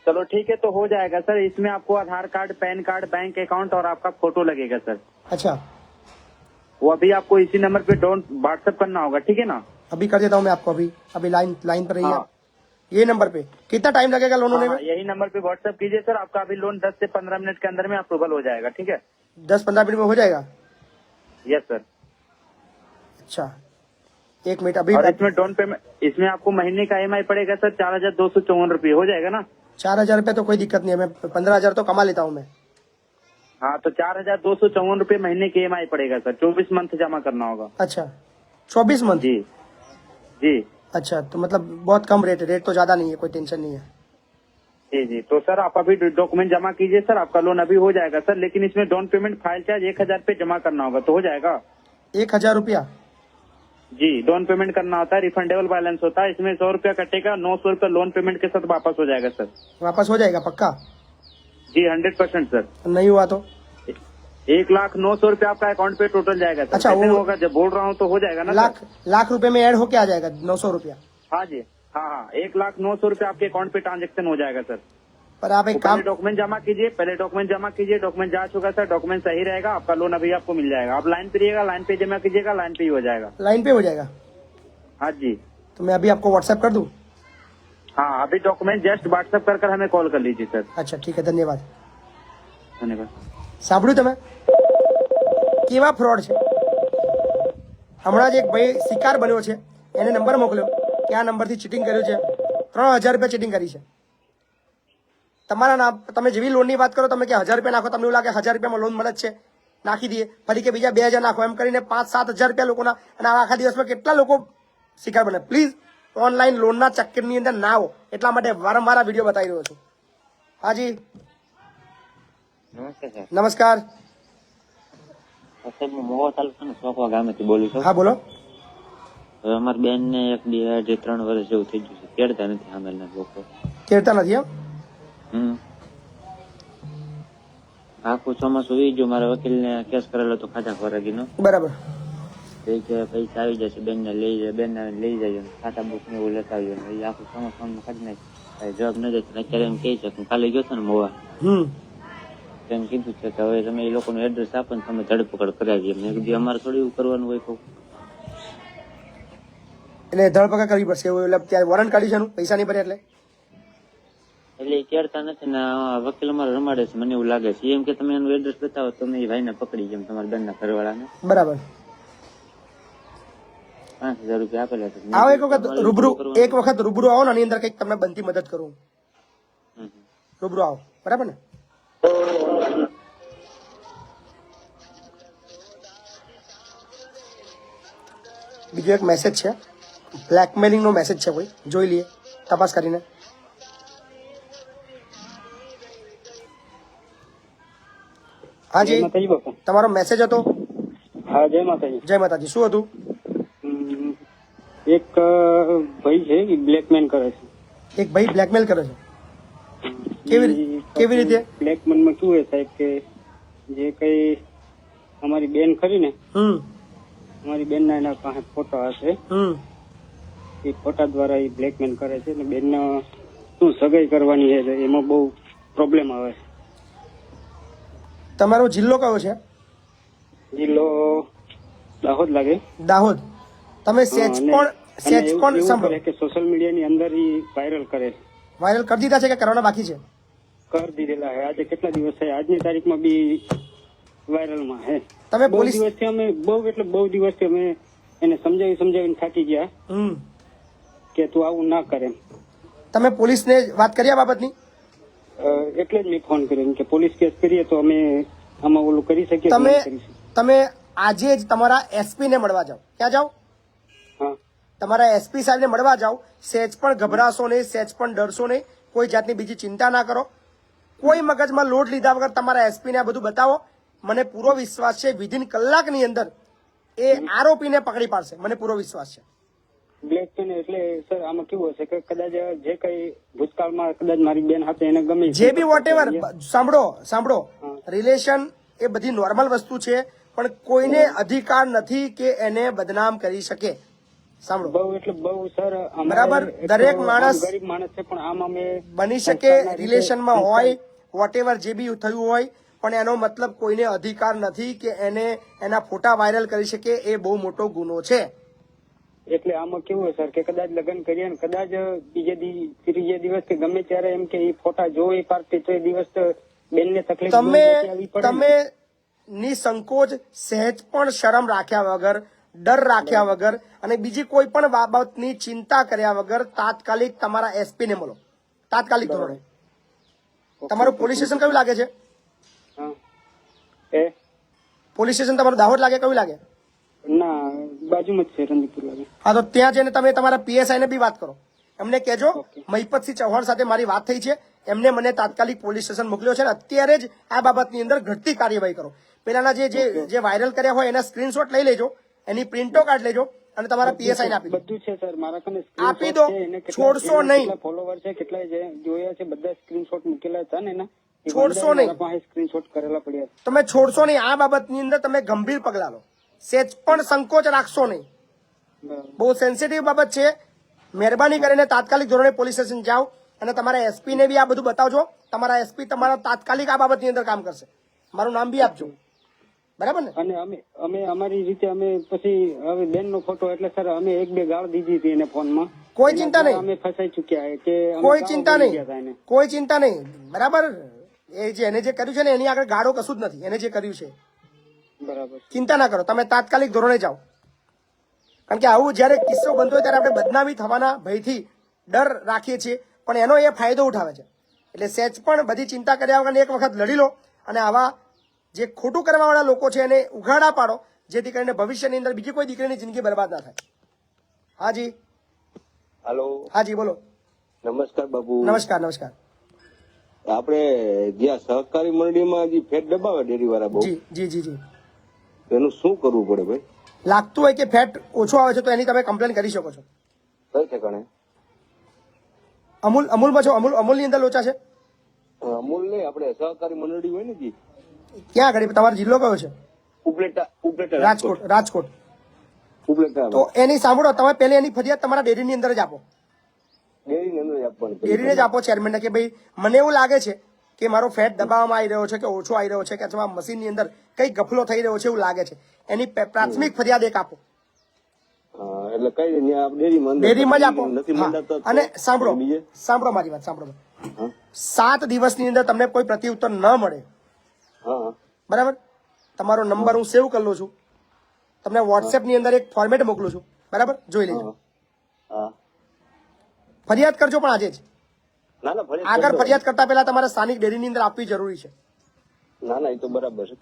चलो ठीक है, तो हो जाएगा सर. इसमें आपको Aadhaar card, PAN card, bank account और आपका फोटो लगेगा सर. अच्छा, वो अभी आपको इसी नंबर पे व्हाट्सएप करना होगा, ठीक है ना? अभी कर देता हूँ मैं आपको. अभी लाइन पर रहिए. हाँ. ये नंबर पे कितना टाइम लगेगा लोन होने हाँ, में? यही नंबर पे व्हाट्सएप कीजिए सर. आपका अभी लोन 10 से 15 मिनट के अंदर में अप्रूवल हो जाएगा, ठीक है? 10-15 मिनट में हो जाएगा. Yes sir. अच्छा, 1 मिनट. अभी और इसमें डाउन पेमेंट, इसमें आपको महीने का EMI पड़ेगा सर 4,254 रुपये. हो जाएगा ना? 4,000 रुपये तो कोई दिक्कत नहीं है, मैं 15,000 तो कमा लेता हूँ मैं. हाँ, तो 4,254 रुपये महीने के EMI पड़ेगा सर. 24 मंथ जमा करना होगा. अच्छा, 24 मंथ. जी जी अच्छा, तो मतलब बहुत कम रेट तो ज्यादा नहीं है, कोई टेंशन नहीं है. जी जी. तो सर आप अभी डॉक्यूमेंट जमा कीजिए सर, आपका लोन अभी हो जाएगा सर. लेकिन इसमें डाउन पेमेंट फाइल चार्ज 1,000 रुपये जमा करना होगा, तो हो जाएगा? 1,000 रुपया? जी, डाउन पेमेंट करना होता है, रिफंडेबल बैलेंस होता है. इसमें 100 रुपया कटेगा, 900 रुपया लोन पेमेंट के साथ वापस हो जाएगा सर. वापस हो जाएगा पक्का? जी 100% सर. नहीं हुआ तो? 1,09,000 रुपया आपका अकाउंट पे टोटल जाएगा सर. अच्छा, कितने वो होगा जब बोल रहा हूँ तो हो जाएगा ना सर? लाख रुपए में ऐड होके आ जाएगा 900 रुपया? हाँ जी, हाँ, 1,09,000 रुपया आपके अकाउंट पे ट्रांजेक्शन हो जाएगा सर. पर आप एक काम, डॉक्यूमेंट जमा कीजिए, पहले डॉक्यूमेंट जमा कीजिए. डॉक्यूमेंट जांच होगा सर, डॉक्यूमेंट सही रहेगा, आपका लोन अभी आपको मिल जाएगा. आप लाइन पे रहिएगा, लाइन पे जमा कीजिएगा, लाइन पे ही हो जाएगा. लाइन पे हो जाएगा? हाँ जी. तो मैं अभी आपको व्हाट्सएप कर दूं? हाँ, अभी डॉक्यूमेंट जस्ट व्हाट्सएप कर हमें कॉल कर लीजिए सर. अच्छा ठीक है, धन्यवाद. धन्यवाद. સાંભળ્યું તમે કેવા ફ્રોડ છે? હમણાં જ એક ભાઈ શિકાર બન્યો છે, એને નંબર મોકલ્યો કે આ નંબરથી ચીટિંગ કર્યું છે, 3,000 રૂપિયા ચીટિંગ કરી છે. તમારા નામ, તમે જેવી લોનની વાત કરો, તમે કે 1,000 રૂપિયા નાખો, તમને એવું લાગે 1,000 રૂપિયામાં લોન મળે જ છે, નાખી દઈએ. ફરી કે બીજા 2,000 નાખો, એમ કરીને 5-7 હજાર રૂપિયા લોકોના, અને આખા દિવસમાં કેટલા લોકો શિકાર બને. પ્લીઝ ઓનલાઈન લોનના ચક્કરની અંદર ના આવો, એટલા માટે વારંવાર આ વિડીયો બતાવી રહ્યો છું. હાજી નમસ્કાર. સાહેબ હું મોવા તાલુકાના સોખવા ગામેથી બોલું છું. હા બોલો. હવે અમારી બેન ને 1-2-3 વર્ષ જેવું થઈ ગયું છે, તેડતા નથી આમેલના લોકો. તેડતા નથી એમ? આખું ચોમાસું વી ગયું, મારા વકીલ ને કેસ કરેલો તો ખાતા ખોરાકીનો. બરાબર. એ કે પૈસા આવી જશે, બેન ને લઈ જાય, ખાતા બુક ને એવું લેતા આવ્યો. એ આખું ચોમાસું ખાધી નાખી, જવાબ ન દે. અત્યારે એમ કહે છે કે કાલે ગયો હતો ને મોવા, એમ કીધું છે કે હવે તમે એ લોકોનું એડ્રેસ આપો ને તમે ધરપકડ કરાવીએ. મેં કીધું અમારે થોડી એવું કરવાનું હોય. કહું એટલે ધરપકડ કરવી પડશે એવું? એટલે ત્યારે વોરંટ કાઢી છે એનું, પૈસા નહીં ભરે એટલે તેડતા નથી ને વકીલ અમારે રમાડે છે, મને એવું લાગે છે. એમ કે તમે એનું એડ્રેસ બતાવો તો મેં એ ભાઈને પકડી જેમ તમારા બેન ના ઘરવાળાને. બરાબર. 5,000 રૂપિયા આપેલા છે. આવો એક વખત રૂબરૂ આવો ને, આની અંદર કઈક તમને બનતી મદદ કરું. રૂબરૂ આવો, બરાબર ને? બીજો એક મેસેજ છે, બ્લેકમેલિંગ નો મેસેજ છે, કોઈ જોઈ લઈએ તપાસ કરીને. હાજી, તમારો મેસેજ હતો? હા, જય માતાજી. જય માતાજી. શું હતું? એક ભાઈ છે એ બ્લેકમેલ કરે છે. એક ભાઈ બ્લેકમેલ કરે છે? કેવી રીતે? બ્લેકમેલમાં શું હોય સાહેબ કે જે કઈ અમારી બેન ખરી ને, અમારી બેન ના એના પાસે ફોટો હશે, એ ફોટા દ્વારા એ બ્લેકમેલ કરે છે. ને બેન શું સગાઈ કરવાની છે, એમાં બહુ પ્રોબ્લેમ આવે છે. તમારો જિલ્લો કયો છે? જિલ્લો દાહોદ લાગે. દાહોદ. તમે સેજ પણ સાંભળો, કે સોશિયલ મીડિયાની અંદર વાયરલ કરે, વાયરલ કરી દીધા છે કે કરવાના બાકી છે? કરી દીધેલા હે. આજે કેટલા દિવસ થયા, આજની તારીખમાં બી વાયરલમાં હે. તમે બહુ પોલીસ દિવસથી અમે બહુ દિવસથી અમે એને સમજાવીને થાકી ગયા કે તું આવું ના કરે. તમે પોલીસને વાત કરી આ બાબતની? એટલે જ મેં ફોન કર્યો કે પોલીસ કેસ કરીએ તો અમે આમાં ઓલું કરી શકીએ. તમે તમે આજે જ તમારા એસપી ને મળવા જાઓ. ક્યાં જાઓ? હા, તમારા એસપી સાહેબને મળવા જાઓ. સહેજ પણ ગભરાશો નહીં, સહેજ પણ ડરશો નહીં, કોઈ જાતની બીજી ચિંતા ના કરો. કોઈ મગજમાં લોડ લીધા વગર તમારા એસપી ને આ બધું બતાવો. મને પૂરો વિશ્વાસ છે વિધિન કલાકની અંદર એ આરોપીને પકડી પાડશે, મને પૂરો વિશ્વાસ છે. બ્લેક પેન એટલે સર આમાં કેવું હશે કે કદાચ જે કઈ ભૂતકાળમાં કદાચ મારી બેન hatte એને ગમે જે બી વોટ એવર, સાંભળો, રિલેશન એ બધી નોર્મલ વસ્તુ છે, પણ કોઈને અધિકાર નથી કે એને બદનામ કરી શકે. સાંભળો, બહુ એટલે બહુ સર બરાબર, દરેક માણસ ગરીબ માણસ છે, પણ આમ અમે બની શકે રિલેશનમાં હોય, વોટ એવર જે બી થયું હોય, પણ એનો મતલબ કોઈને અધિકાર નથી કે એને એના ફોટા વાયરલ કરી શકે. એ બહુ મોટો ગુનો છે. એટલે આમાં કેવું હોય સર કે કદાચ લગ્ન કરીએ ને કદાચ ત્રીજે દિવસ કે ગમે ત્યારે એમ કે એ ફોટા જોઈ પાડતી તો એ દિવસ બેનને તકલીફ તમે નિસંકોચ, સહેજ પણ શરમ રાખ્યા વગર, ડર રાખ્યા વગર અને બીજી કોઈ પણ બાબતની ચિંતા કર્યા વગર તાત્કાલિક તમારા એસપી ને મળો. તાત્કાલિક ધોરણે. તમારું પોલીસ સ્ટેશન કયું લાગે છે? પોલીસ સ્ટેશન તમારું દાહોદ લાગે? કયું લાગે? ના, બાજુમાં જ છે, રણજીતપુર લાગે. હા, તો ત્યાં જઈને તમે તમારા પીએસઆઈ ને બી વાત કરો. એમને કહેજો મહિપતસિંહ ચૌહાણ સાથે મારી વાત થઈ છે, એમને મને તાત્કાલિક પોલીસ સ્ટેશન મોકલ્યો છે, અત્યારે જ આ બાબતની અંદર ઘટતી કાર્યવાહી કરો. પેલાના જે વાયરલ કર્યા હોય એના સ્ક્રીનશોટ લઈ લેજો, એની પ્રિન્ટો કાઢ લેજો અને તમારા પીએસઆઈ ને આપી દો. બધું છે સર મારા કને, આપી દો, છોડશો નહીં. ફોલોવર છે કેટલા જોયા છે, બધા સ્ક્રીનશોટ મૂકેલા હતા ને એના, છોડશો નહીં. સ્ક્રીનશોટ કરેલા પડ્યા. તમે છોડશો નહીં. આ બાબતની અંદર તમે ગંભીર પગલા લો, સેજ પણ સંકોચ રાખશો નહીં. બહુ સેન્સિટિવ બાબત છે. મહેરબાની કરીને તાત્કાલિક ધોરણે પોલીસ સ્ટેશન જાઓ અને તમારા એસપી ને બી આ બધું બતાવજો. તમારા એસપી તમારા તાત્કાલિક આ બાબતની અંદર કામ કરશે. મારું નામ બી આપજો, બરાબર ને? અને અમે અમારી રીતે અમે પછી હવે બેન નો ફોટો એટલે સર અમે 1-2 ગાળ દીધી હતી એને ફોનમાં. કોઈ ચિંતા નહીં, અમે ફસાઈ ચુક્યા કે કોઈ ચિંતા નહીં, કોઈ ચિંતા નહીં, બરાબર. એ જે એને જે કર્યું છે ને એની આગળ ગાળો કશું જ નથી. એને જે કર્યું છે બરાબર, ચિંતા ના કરો. તમે તાત્કાલિક ધોરણે જાઓ. કારણ કે આવું જયારે કિસ્સો બનતો હોય ત્યારે આપણે બદનામી થવાના ભયથી ડર રાખીએ છીએ, પણ એનો એ ફાયદો ઉઠાવે છે. એટલે સહેજ પણ બધી ચિંતા કર્યા વગર એક વખત લડી લો અને આવા જે ખોટું કરવાવાળા લોકો છે એને ઉઘાડા પાડો, જેથી કરીને ભવિષ્યની અંદર બીજી કોઈ દીકરીની જિંદગી બરબાદ ના થાય. હાજી, હેલો. હાજી, બોલો. નમસ્કાર બાપુ. નમસ્કાર. નમસ્કાર. આપણે જ્યાં સહકારી મંડળીમાં જે ફેટ દબાવે ડેરી વાળા બહુ, જી જી જી જી, એનું શું કરવું પડે ભાઈ? લાગતું હોય કે ફેટ ઓછો આવે છે તો એની તમે કમ્પ્લેન કરી શકો છો. કઈ ઠેકાણે? અમૂલમાં છો? અમૂલની અંદર લોચા છે? અમૂલ નહીં, આપણે સહકારી મંડળી હોય ને જી. ક્યાં આગળ? તમારો જિલ્લો કયો છે? ઉપલેટા. રાજકોટ. રાજકોટ. ઉપલેટા. તો એની સાંભળો, તમે પહેલી એની ફરિયાદ તમારા ડેરીની અંદર જ આપો. ડેરીની અંદર આપવાની? ડેરીને જ આપો ચેરમેનને કે ભાઈ મને એવું લાગે છે કે મારો ફેટ દબાવવામાં આવી રહ્યો છે કે ઓછો આવી રહ્યો છે કે અથવા મશીનની અંદર કઈ ગફલો થઈ રહ્યો છે એવું લાગે છે. એની પ્રાથમિક ફરિયાદ એક આપો. એટલે કઈ ડેરીમાં જ આપો. અને સાંભળો મારી વાત, સાંભળો. 7 દિવસની અંદર તમને કોઈ પ્રત્યુત્તર ન મળે, બરાબર, તમારો નંબર હું સેવ કરી લઉં છું, તમને વોટ્સએપ ની અંદર એક ફોર્મેટ મોકલું છું, બરાબર, જોઈ લેજો. ફરિયાદ કરજો, પણ આજે જ. આગળ ફરિયાદ કરતા પહેલા તમારે સ્થાનિક ડેરીની અંદર આપવી જરૂરી છે. ના ના, એ તો બરાબર છે.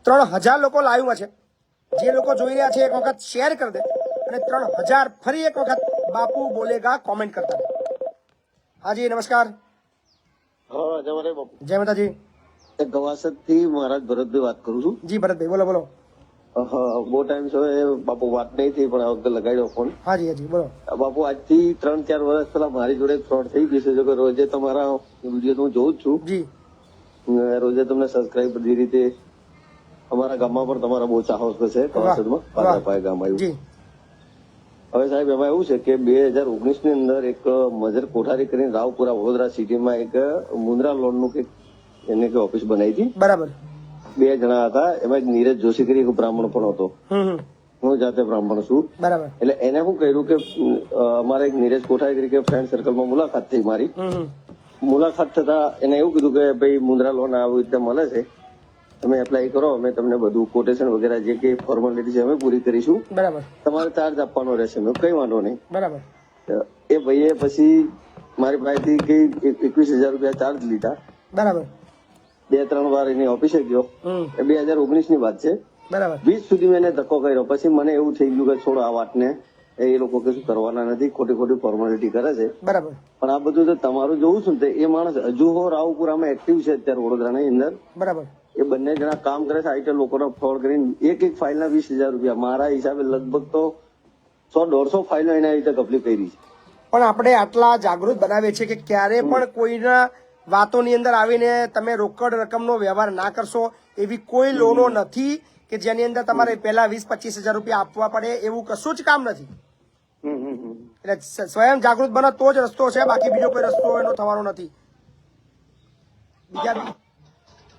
3000 લોકો લાઈવમાં છે. જે લોકો જોઈ રહ્યા છે એક વખત શેર કરી દે અને 3000 ફરી એક વખત બાપુ બોલેગા કોમેન્ટ કરતા રહે. હાજી, નમસ્કાર. જય માતાજી. ગવાસદ થી મહારાજ ભરતભાઈ વાત કરું છું. જી ભરતભાઈ, બોલો બોલો. બહુ ટાઈમ છે બાપુ, વાત નહીં થઈ પણ આ વખતે લગાડ્યો ફોન. હાજી હાજી, બોલો. બાપુ, આજથી 3-4 વર્ષ પહેલા મારી જોડે ફ્રોડ થઈ ગયું છે. જો કે રોજે તમારા વિડીયો હું જોઉં જ છું. જી. રોજે તમને સબસ્ક્રાઇબ બધી રીતે અમારા ગામમાં પણ તમારા બહુ ચાહક છે. કવાસદમાં પાદરાપાય ગામ આવ્યું. હવે સાહેબ એમાં એવું છે કે 2019 ની અંદર એક મજર કોઠારી કરીને રાવપુરા વડોદરા સિટીમાં એક મુન્દ્રા લોન નું એને ઓફિસ બનાવી હતી. બરાબર. 2 જણા હતા. એમાં નીરજ જોશી કરી એક બ્રાહ્મણ પણ હતો. હું જાતે બ્રાહ્મણ છું. બરાબર. એટલે એને શું કર્યું કે અમારે એક નીરજ કોઠારી તરીકે ફ્રેન્ડ સર્કલમાં મુલાકાત થઈ મારી. મુલાકાત થતા એને એવું કીધું કે ભાઈ મુદ્રા લોન આવી રીતે મળે છે, તમે એપ્લાય કરો, અમે તમને બધું કોટેશન વગેરે જે કે ફોર્માલિટી છે અમે પૂરી કરીશું, બરાબર, તમારે ચાર્જ આપવાનો રહેશે. મેં કઈ વાંધો નહીં. બરાબર. એ ભાઈએ પછી મારી પાસેથી કઈ 21,000 રૂપિયા ચાર્જ લીધા. બરાબર. 2-3 વાર એની ઓફિસે ગયો. એ 2019 ની વાત છે. બરાબર. 20 સુધી મેં એને ધક્કો કર્યો. પછી મને એવું થઈ ગયું કે છોડો આ વાતને, એ લોકો કશું કરવાના નથી, ખોટી ખોટી ફોર્માલિટી કરે છે. બરાબર. પણ આ બધું તો તમારું જોવું છું ને, એ માણસ હજુ રાવપુરામાં એક્ટિવ છે અત્યારે વડોદરાની અંદર. બરાબર. એ બંને જણા કામ કરે છે, આઈટી લોકોનો ફ્રોડ કરીને એક ફાઇલના 20,000 રૂપિયા. મારા હિસાબે લગભગ તો 100-150 ફાઇલો એના રીતે કમ્પ્લીટ કરી છે. પણ આપણે આટલા જાગૃત બનાવીએ છીએ કે ક્યારે પણ કોઈના વાતોની અંદર આવીને તમે રોકડ રકમનો વ્યવહાર ના કરશો. એવી કોઈ લોનો નથી કે જેની અંદર તમારે પહેલા 20-25,000 રૂપિયા આપવા પડે, એવું કશું જ કામ નથી. એટલે સ્વયં જાગૃત બનો તો જ રસ્તો છે, બાકી બીજો કોઈ રસ્તો એનો થવાનો નથી. બીજા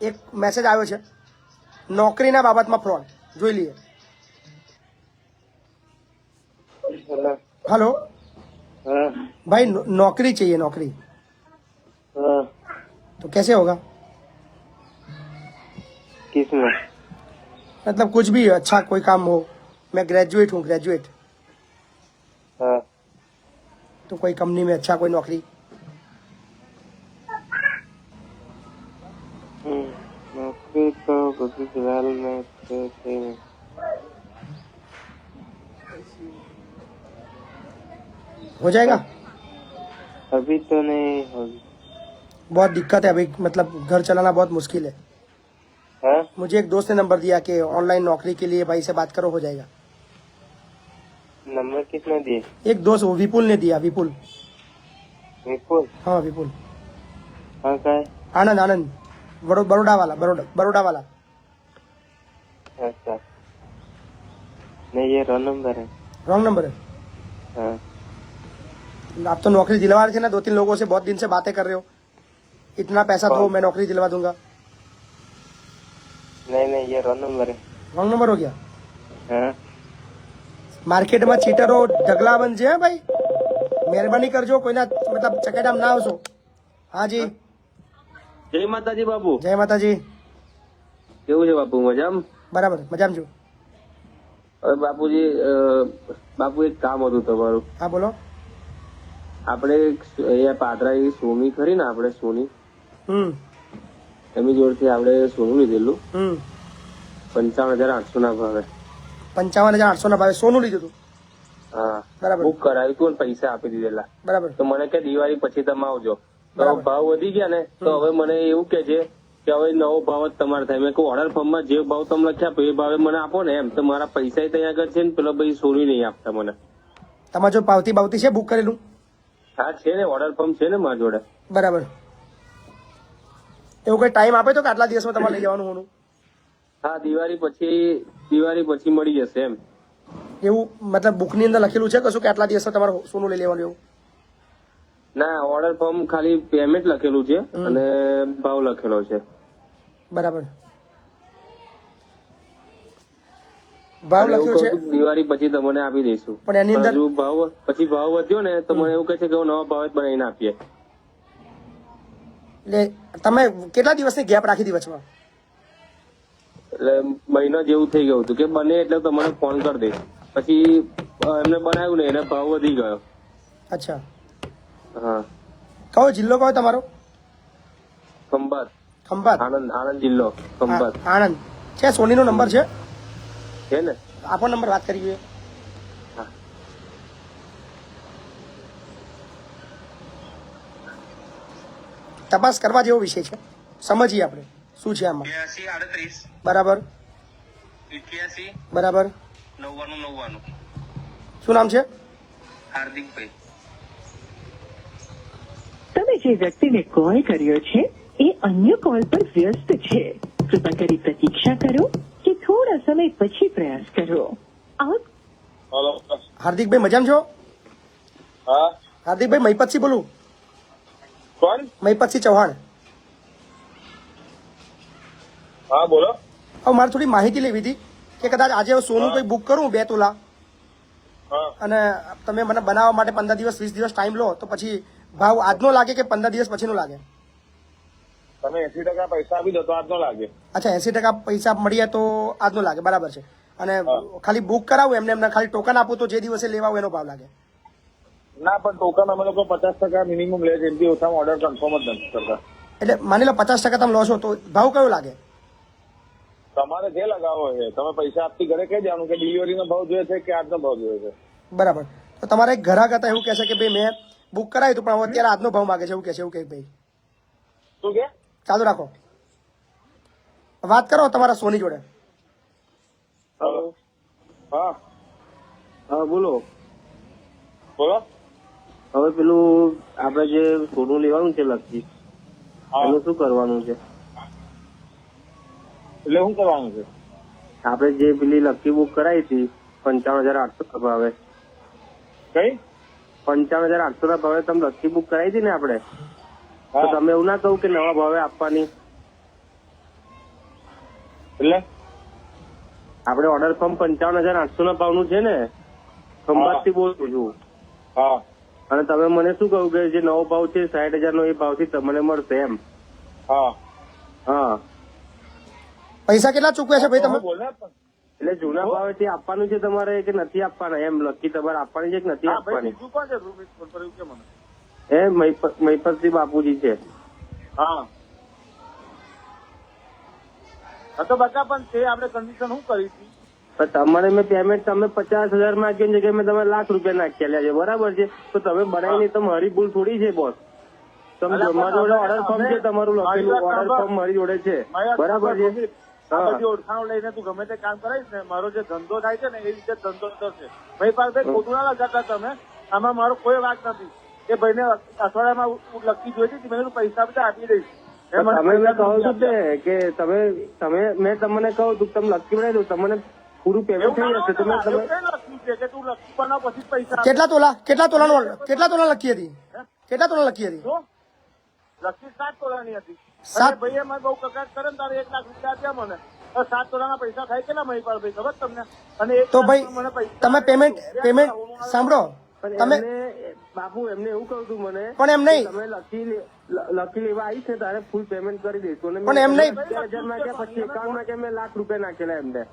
એક મેસેજ આવ્યો છે નોકરીના બાબતમાં ફ્રોડ, જોઈ લઈએ. हेलो भाई, नौकरी चाहिए, नौकरी तो कैसे होगा? किसमें? मतलब कुछ भी अच्छा कोई काम हो. मैं ग्रेजुएट हूँ, ग्रेजुएट. तो कोई कंपनी में अच्छा कोई नौकरी. नौकरी तो अभी फिलहाल में हो जाएगा? अभी तो नहीं होगी. बहुत दिक्कत है अभी, मतलब घर चलाना बहुत मुश्किल है. मुझे एक दोस्त ने नंबर दिया कि ऑनलाइन नौकरी के लिए भाई से बात करो, हो जाएगा. नंबर किसने दिए? एक दोस्त विपुल ने दिया. विपुल? विपुल? हाँ विपुल. हाँ का है? आनंद, आनंद, बड़ौदा वाला, बड़ौदा वाला. अच्छा, नहीं ये रॉन्ग नंबर है. रॉन्ग नंबर है? हाँ. आप तो नौकरी दिलवा रहे थे ना, 2-3 लोगों से बहुत दिन से बातें कर रहे हो, इतना पैसा दो मैं नौकरी दिलवा दूंगा. नहीं ये रॉन्ग नंबर है. रॉन्ग नंबर हो गया? हाँ. मार्केट में चीटरो ढगला बन છે ભાઈ, મહેરબાની કરજો, કોઈના મતલબ ચકેડામ ના આવશો. હા જી. જય માતાજી બાપુ. જય માતાજી. કેવું છે બાપુ, મજામાં? બરાબર, મજામાં છું. હવે બાપુજી, બાપુ એક કામ હતું તમારું. હા બોલો. આપણે અહીંયા પાદરા સોની ખરી ને, આપણે સોની એમની જોડેથી આપણે સોનું લીધેલું 55,800 ના ભાવે. 55,800 ના ભાવે સોનું લીધું હતું? હા બરાબર. બુક કરાવ્યું હતું અને પૈસા આપી દીધેલા. બરાબર. તો મને કે દિવાળી પછી તમે આવજો. તો ભાવ વધી ગયા ને, તો હવે મને એવું કે છે કે હવે નવો ભાવ જ તમારે થાય. મેં કહું ઓર્ડર ફોર્મમાં જે ભાવ તમે લખ્યા આપ્યો એ ભાવે મને આપો ને એમ. તો મારા પૈસા ત્યાં આગળ છે ને, પેલો ભાઈ સોની નહીં આપતા મને. તમારે જો પાવતી છે બુક કરેલું? હા છે ને, ઓર્ડર ફોર્મ છે ને મારી જોડે. બરાબર. એવું કઈ ટાઈમ આપે તો કે આટલા દિવસમાં તમારે લઈ જવાનું હોનું? હા, દિવાળી પછી મળી જશે એમ. એવું મતલબ બુક ની અંદર લખેલું છે કશું કે આટલા દિવસમાં તમારે સોનું લઈ લેવાનું એવું? ના, ઓર્ડર ફોર્મ ખાલી પેમેન્ટ લખેલું છે અને ભાવ લખેલો છે. બરાબર. ભાવ લખ્યો છે, દિવાળી પછી તમને આપી દઈશું. પણ એની અંદર ભાવ વધ્યો ને તો મને એવું કહે છે કે નવા ભાવ જ બનાવીને આપીએ. એટલે તમે કેટલા દિવસની ગેપ રાખી હતી વચમાં? એટલે મહિનો જેવું થઈ ગયું હતું કે બને એટલે તમને ફોન કરી દઈશ. પછી એમને બનાવ્યું ને, એને ભાવ વધી ગયો. અચ્છા. હા. કયો જિલ્લો કયો તમારો? ખંભાત. ખંભાત? આણંદ જિલ્લો, ખંભાત. આણંદ છે. સોની નો નંબર છે? છે ને. આપો નંબર, વાત કરીએ. તપાસ કરવા જેવો વિષય છે, સમજીએ આપણે શું છે આમાં. 82 38 બરાબર. 88 બરાબર. 99 શું નામ છે? હાર્દિકભાઈ. તમે જે વ્યક્તિને કોલ કર્યો છે એ અન્ય કોલ પર વ્યસ્ત છે. કૃપા કરી પ્રતીક્ષા કરો કે થોડા સમય પછી પ્રયાસ કરો. હેલો હાર્દિકભાઈ, મજામાં છો? હા. હાર્દિકભાઈ, મહીપતસિંહ બોલું. કોણ? મહીપતસિંહ ચૌહાણ. હા બોલો. હવે મારે થોડી માહિતી લેવી હતી. કે કદાચ આજે હું સોનું કોઈ બુક કરું 2 તોલા અને તમે મને બનાવવા માટે 15 દિવસ 20 દિવસ ટાઈમ લો તો પછી ભાવ આજનો લાગે કે 15 દિવસ પછીનો લાગે? તમે 80% પૈસા આપી દો તો આજનો લાગે. અચ્છા 80% પૈસા મળીએ તો આજનો લાગે, બરાબર છે. અને ખાલી બુક કરાવું એમને ખાલી ટોકન આપું તો જે દિવસે લેવા હોય એનો ભાવ લાગે? ના, પણ ટોકન અમે લોકો 50% મિનિમમ લે છે, એમથી ઓછામાં ઓર્ડર કન્ફર્મ જ નથી કરતા. એટલે માની લો 50% તમે લો છો તો ભાવ કયો લાગે? તમારે જે લગાવો છે તમે પૈસા આપતી ઘરે કહી દેવાનું કે ડિલિવરીનો ભાવ જોઈએ છે કે આજનો ભાવ જોઈએ છે. બરાબર. તો તમારે એક ગ્રાહક હતા એવું કહે છે કે ભાઈ મેં બુક કરાવી હતું પણ અત્યારે આજનો ભાવ માંગે છે એવું કે ભાઈ. શું કે? ચાલુ રાખો, વાત કરો તમારા સોની જોડે. હા હા બોલો. બોલો. હવે પેલું આપડે જે સોનું લેવાનું છે લકી, એનું શું કરવાનું છે? એટલે શું કરવાનું છે? આપડે જે પેલી લકી બુક કરાવી હતી 55,800 ના ભાવે, કઈ 55,800 ના ભાવે તમે લકી બુક કરાવી હતી ને આપડે, તો તમે એવું ના કહું કે નવા ભાવે આપવાની? એટલે આપડે ઓર્ડર ફોર્મ 55,800 ના ભાવનું છે ને, ખંભાત થી બોલું છું. હા. અને તમે મને શું કહ્યું કે જે નવો ભાવ છે 60,000 નો એ ભાવથી તમને મળશે એમ? હા. હા. પૈસા કેટલા ચૂકવ્યા છે ભાઈ તમે? એટલે જૂના ભાવેથી આપવાનું છે તમારે કે નથી આપવાના એમ? લકી તમારે આપવાની છે કે નથી આપવાની? એ મહિપતસિંહ બાપુજી છે. હા તો બકા, પણ તે આપણે કન્ડિશન શું કરી હતી? તમારે મેં પેમેન્ટ તમે 50,000 માંગ્યું છે કે મેં તમે ₹1,00,000 નાખ્યા છે, બરાબર છે? તો તમે બનાવીને તો મારી ભૂલ થોડી છે બોસ. તમે મારી જોડે ઓર્ડર ફોર્મ છે, તમારું લખેલું ઓર્ડર ફોર્મ મારી જોડે છે, બરાબર છે? ઓળખાણ લઈને તું ગમે તે કામ કરાવીશ ને, મારો જે ધંધો થાય છે ને એ રીતે ધંધો થશે. ભાઈ પાસે ખોટું ના લગાતા તમે, આમાં મારો કોઈ વાંક નથી. એ ભાઈને અઠવાડિયામાં લકી જોઈતી હતી, મેં પૈસા બધા આપી દઈશ. તમે મેં કહું છું કે તમે મેં તમને કહું તું તમે લકી બનાવી દઉં, તમને પૂરું પેમેન્ટ થઈ જશે. તમે કેટલા તોલા લકી હતી? કેટલા તોલા લકી હતી? લકી 7 તોલાની હતી. 7? ભાઈ એમાં બહુ કકાટ કરે ને તારે ₹1,00,000 આપ્યા મને. 7 તોલાના પૈસા થાય કેટલા મહિપાલ ભાઈ ખબર તમને? અને તો ભાઈ તમે પેમેન્ટ સાંભળો, તમે બાપુ એમને એવું કહું છું મને, પણ એમ નહીં, તમે લકી લેવા આવી છે તારે ફૂલ પેમેન્ટ કરી દઈશું. પણ એમ નહીં, 2,000 નાખ્યા પછી એકાઉન્ટમાં કે મેં ₹1,00,000 નાખેલા એમને.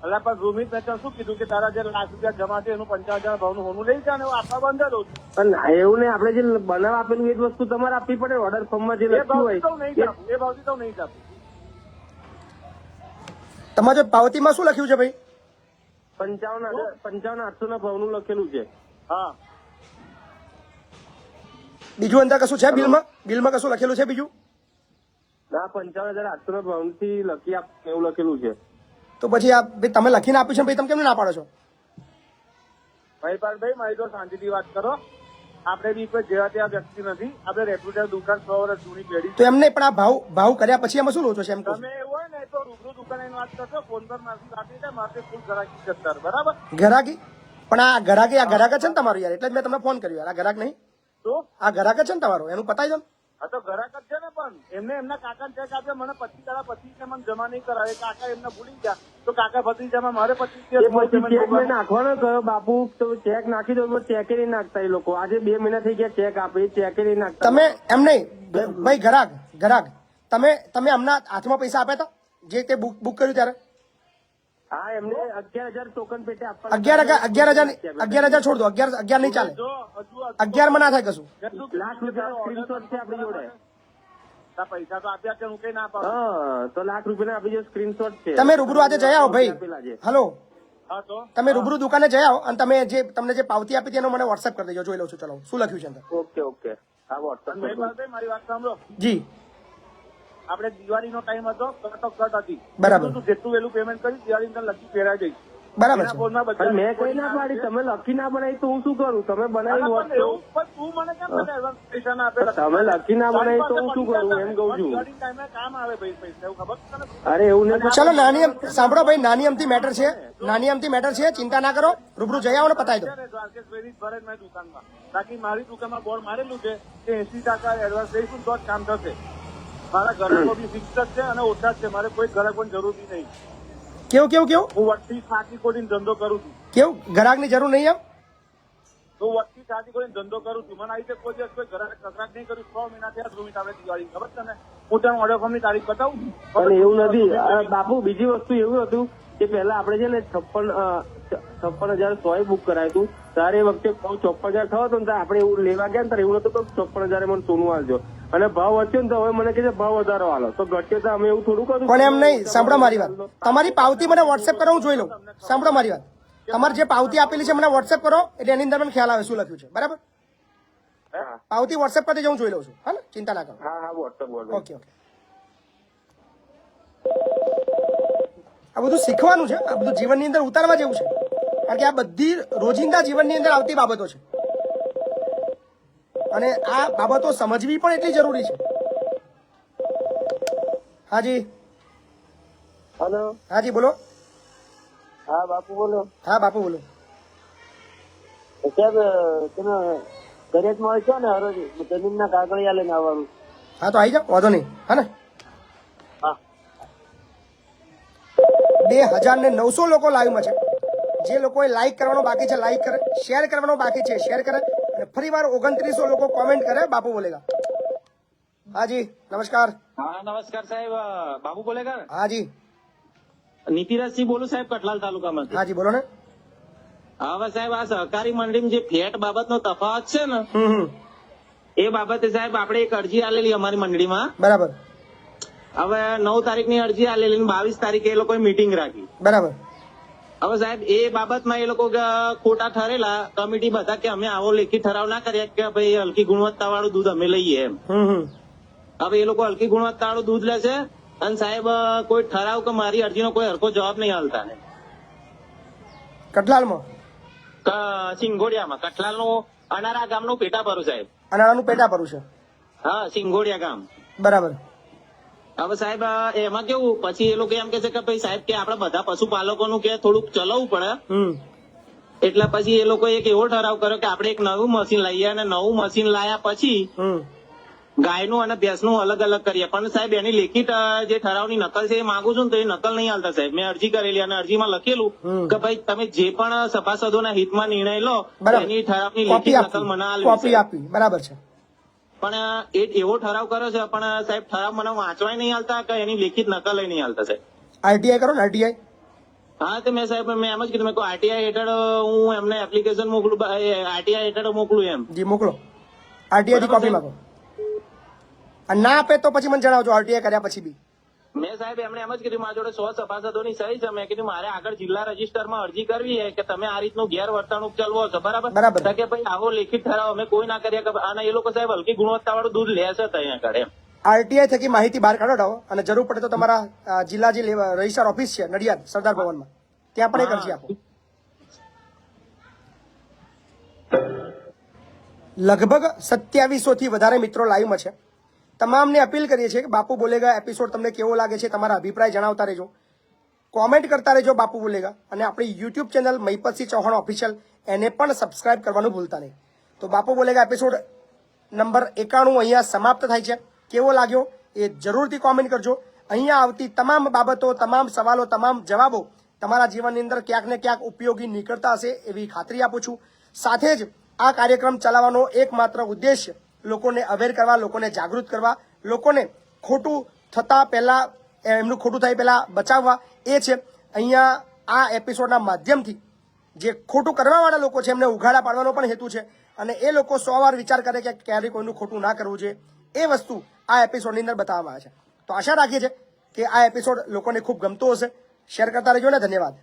એટલે પણ રૂમિત મેં શું કીધું કે તારા જે ₹1,00,000 જમા છે એનું 55,000 ભાવનું હોનું લઈ જા ને આપવા બંધ દઉં. પણ એવું નહીં, આપણે જે બનાવ આપેલું એ જ વસ્તુ તમારે આપવી પડે. ઓર્ડર ફોર્મમાં જે લખ્યું હોય એ ભાવથી તો નહીં આપું. તમારે પાવતીમાં શું લખ્યું છે ભાઈ? 55,800 ના ભાવનું લખેલું છે. હા. બીજું અંદર કશું છે બિલમાં? બિલમાં કશું લખેલું છે બીજું? ના, 55,800 ના ભાવથી લકી આપ એવું લખેલું છે. તો પછી આ ભાઈ તમે લખીને આપ્યું છે ભાઈ, તમે કેમ ના પાડો છો? ભાઈ મારી તો શાંતિથી વાત કરો. આપણે બી કોઈ જેવા ત્યાં વ્યક્તિ નથી. આપણે રેપ્યુટેડ દુકાન 100 વર્ષ જૂની પેઢી. તો એમ નહીં, પણ આ ભાવ કર્યા પછી એમાં શું લો છો? એમ કહું તમે એવું હોય ને તો રૂબરૂ દુકાને વાત કરશો, ફોન પર મારી વાત થાય મારે ફૂલ ઘરાકી જતા, બરાબર? ઘરાકી? પણ આ ઘરાકી છે ને તમારું યાર, એટલે જ મેં તમને ફોન કર્યો યાર. આ ઘરાક નહીં? તો આ ઘરાક છે ને તમારું, એનું પતાવી દો. હા તો ઘરાક જ છે ને, પણ એમને એમના કાકાને ચેક આપ્યા મને 25 પછી મને જમા નહીં કરાવે. કાકા એમને ભૂલી ગયા તો કાકા ભત્રીજામાં મારે 25 નાખવાનો કયો બાપુ? તો ચેક નાખી દો. ચેકે નહીં નાખતા એ લોકો. આજે 2 મહિના થઈ ગયા ચેક આપે, ચેકે નહીં નાખતા. તમે એમ નહીં ભાઈ, ઘરાક તમે હમણાં હાથમાં પૈસા આપ્યા હતા જે તે બુક કર્યું ત્યારે? હા, એમને 11,000 ટોકન પેટે આપવા. 11,000 છોડ દો. 11 નહીં ચાલે. 11 માં ના થાય કશું. ₹1,00,000 સ્ક્રીનશોટ છે આપણી જોડે. પૈસા તો આપ્યા છે, હું કઈ ના પાડું. હા, તો ₹1,00,000 આપણી જોડે સ્ક્રીનશોટ છે. તમે રૂબરૂ આજે જઈ આવો ભાઈ. હલો, હા તો તમે રૂબરૂ દુકાને જઈ આવો અને તમને જે પાવતી આપી તેનો મને વોટ્સએપ કરી દેજો. જોઈ લઉં છું. ચલો, શું લખ્યું છે અંદર? ઓકે. હા, વોટ્સએપ મારી વાત સાંભળો. જી. આપણે દિવાળીનો ટાઈમ હતો, કટ હતી, બરાબર. જેટલું વેલું પેમેન્ટ કરી દિવાળી લકી પહેરાઈ જઈશ. બરાબર છે. મેં કઈ ના પાડી, તમે લકી ના બનાવી તો હું શું કરું? તમે બનાવી હોત તો તું મને કેમ પૈસા ના આપે? તમે લકી ના બનાવી તો હું શું કરું એમ કઉ છું. કામ આવે ભાઈ પૈસા, એવું ખબર? અરે એવું નહીં. ચલો, સાંભળો ભાઈ, નાની અમથી મેટર છે, ચિંતા ના કરો. રૂબરૂ જઈ આવો ને પતાવી દો. દુકાનમાં બાકી મારી દુકાનમાં બોર્ડ મારેલું છે કે 80% એડવાન્સ લઈશું તો જ કામ થશે. મારા ગ્રાહકો બી ફિક્સ જ છે અને ઓછા જ છે. મારે કોઈ ગ્રાહકોની જરૂર બી નહીં. કેવું કેવું કેવું હું વટથી સાચી ખોટીને ધંધો કરું છું. કેવું ગ્રાહકની જરૂર નહીં એમ? તો વટથી સાચી ખોટીને ધંધો કરું છું. મને આવી રીતે કોઈ દિવસ કોઈ ઘરાક કકરાટ નહીં કર્યું. 6 મહિના થયા રોહિત આપણે દિવાળી ખબર છે ને? હું તને ઓર્ડર ફોર્મની તારીખ બતાવું છું. પણ એવું નથી બાપુ. બીજી વસ્તુ એવું હતું કે પહેલા આપણે છે ને 56,100 બુક કરાયું હતું. ત્યારે એ વખતે ભાવ 54,000 થયો હતો ને ત્યારે આપણે એવું લેવા ગયા ને ત્યારે એવું નતું કે 54,000 મને સોનું આલજો, અને ભાવ વધ્યો ને તો હવે મને કે છે ભાવ વધારો આલો. તો ઘટ્યો તો અમે એવું થોડું કર્યું. પણ એમ નહીં, સાંભળો મારી વાત. તમારી પાવતી મને વોટ્સએપ કરો, હું જોઈ લઉં. સાંભળો મારી વાત. તમારે જે પાવતી આપેલી છે મને વોટ્સએપ કરો, એટલે એની અંદર મને ખ્યાલ આવે શું લખ્યું છે. બરાબર? પાવતી વોટ્સએપ કરી દેજો, હું જોઈ લઉં છું. હા ને, ચિંતા ના કરો. હા વોટ્સઅપ ઓકે ઓકે. આ બધું શીખવાનું છે, આ બધું જીવનની અંદર ઉતારવા જેવું છે, કારણ કે આ બધી રોજિંદા જીવનની અંદર આવતી બાબતો છે, અને આ બાબતો સમજવી પણ એટલી જરૂરી છે. હાજી હેલો. હાજી બોલો. હા બાપુ બોલો. હા બાપુ બોલો. સાહેબ તમે દરેકમાં છો ને હરોજ જમીનના કાગળિયા લઈને આવવાનું. હા તો આવી જાઓ, વાંધો નહીં. હા ને, 2900 લોકો લાઈવમાં છે. જે લોકોએ લાઈક કરવાનો બાકી છે લાઈક કરે, શેર કરવાનો બાકી છે શેર કરે, અને ફરીવાર 2900 લોકો કોમેન્ટ કરે બાપુ બોલેગા. હાજી નમસ્કાર. હા નમસ્કાર સાહેબ, બાપુ બોલેગા. હાજી નીતિરાજસિંહ બોલું સાહેબ, કઠલાલ તાલુકામાંથી. હાજી બોલો ને. હવે સાહેબ આ સહકારી મંડળીમાં જે ફેટ બાબતનો તફાવત છે ને, એ બાબતે સાહેબ આપણે એક અરજી આલેલી અમારી મંડળીમાં. બરાબર. હવે 9 તારીખની અરજી આલેલી, 22 તારીખે એ લોકોએ મીટિંગ રાખી. બરાબર. હવે સાહેબ એ બાબતમાં એ લોકો ખોટા ઠરેલા, કમિટી બધા કે અમે આવો લેખી ઠરાવ ના કરીએ કે ભાઈ હલકી ગુણવત્તા વાળું દૂધ અમે લઈએ એમ. હવે એ લોકો હલકી ગુણવત્તા વાળું દૂધ લેશે, અને સાહેબ કોઈ ઠરાવ કે મારી અરજીનો કોઈ હરખો જવાબ નહીં આલતા. કઠલાલમાં સિંગોડિયામાં, કઠલાલનું અનારા ગામનું પેટાપરું સાહેબ. અનારાનું પેટાપરું છે. હા સિંગોડિયા ગામ. બરાબર. હવે સાહેબ એમાં કેવું, પછી એ લોકો એમ કે છે કે ભાઈ સાહેબ કે આપડે બધા પશુપાલકોનું કે થોડુંક ચલાવવું પડે, એટલે પછી એ લોકો એક એવો ઠરાવ કર્યો કે આપણે એક નવું મશીન લઈએ, અને નવું મશીન લાયા પછી ગાયનું અને ભેંસનું અલગ અલગ કરીએ. પણ સાહેબ એની લેખિત જે ઠરાવની નકલ છે એ માંગુ છું ને, તો એ નકલ નહીં હાલતા સાહેબ. મેં અરજી કરેલી અને અરજીમાં લખેલું કે ભાઈ તમે જે પણ સભાસદોના હિતમાં નિર્ણય લો એની ઠરાવની લેખિત નકલ મને આપી. બરાબર છે. પણ એ એવો ઠરાવ કર્યો છે, પણ સાહેબ ઠરાવ મને વાંચવાય નહીં હાલતા કે એની લેખિત નકલ નહીં હાલતા સાહેબ. આરટીઆઈ કરો ને, આરટીઆઈ. હા તો મેં સાહેબ મેં એમ જ કીધું, મેં આરટીઆઈ હેઠળ હું એમને એપ્લિકેશન મોકલું, આરટીઆઈ હેઠળ મોકલું એમ. જી મોકલો, આરટીઆઈ ની કોપી માંગો. ના આપે તો પછી મને જણાવજો, આરટીઆઈ કર્યા પછી બી. મેં સાહેબ એમને એમ જ કીધું, મારા જોડે 100 સભાસદોની સહી છે. મેં કીધું મારે આગળ જિલ્લા રજીસ્ટરમાં અરજી કરવી છે કે તમે આ રીતનું ગેરવર્તણૂક ચલવો છો. બરાબર. કે ભાઈ આવો લેખિત ઠરાવ અમે કોઈ ના કરીએ કે આના એ લોકો સાહેબ હલકી ગુણવત્તા વાળું દૂધ લે છે ત્યાં આગળ એમ. આરટીઆઈ થકી માહિતી બહાર કાઢો, અને જરૂર પડે તો તમારા જિલ્લા જે રજિસ્ટ્રાર ઓફિસ છે નડિયાદ સરદાર ભવનમાં, ત્યાં પણ એક અરજી આપો. લગભગ 2700 થી વધારે મિત્રો લાઈવમાં છે. તમામને અપીલ કરીએ છીએ કે બાપુ બોલેગા એપિસોડ તમને કેવો લાગે છે, તમારા અભિપ્રાય જણાવતા રહેજો, કોમેન્ટ કરતા રહેજો બાપુ બોલેગા, અને આપણી YouTube channel Mahipatsinh Chauhan official એને પણ સબસ્ક્રાઇબ કરવાનું ભૂલતા નહીં. તો બાપુ બોલેગા એપિસોડ નંબર 91 અહીંયા સમાપ્ત થાય છે. કેવો લાગ્યો એ જરૂરથી કોમેન્ટ કરજો. અહીંયા આવતી તમામ બાબતો, તમામ સવાલો, તમામ જવાબો તમારા જીવનની અંદર ક્યાંક ને ક્યાંક ઉપયોગી નીકળતા હશે એવી ખાતરી આપું છું. સાથે જ આ કાર્યક્રમ ચલાવવાનો એકમાત્ર ઉદ્દેશ્ય લોકોને અવેર કરવા, લોકોને જાગૃત કરવા, લોકોને ખોટું થતા પહેલા, એમનું ખોટું થાય પહેલા બચાવવા એ છે. અહીંયા આ એપિસોડના માધ્યમથી જે ખોટું કરવાવાળા લોકો છે એમને ઉઘાડા પાડવાનો પણ હેતુ છે, અને એ લોકો 100 વાર વિચાર કરે કે ક્યારેય કોઈનું ખોટું ના કરવું જોઈએ. એ વસ્તુ આ એપિસોડની અંદર બતાવવામાં આવે છે. તો આશા રાખીએ છીએ કે આ એપિસોડ લોકોને ખૂબ ગમતો હશે. શેર કરતા રહેજો ને. ધન્યવાદ.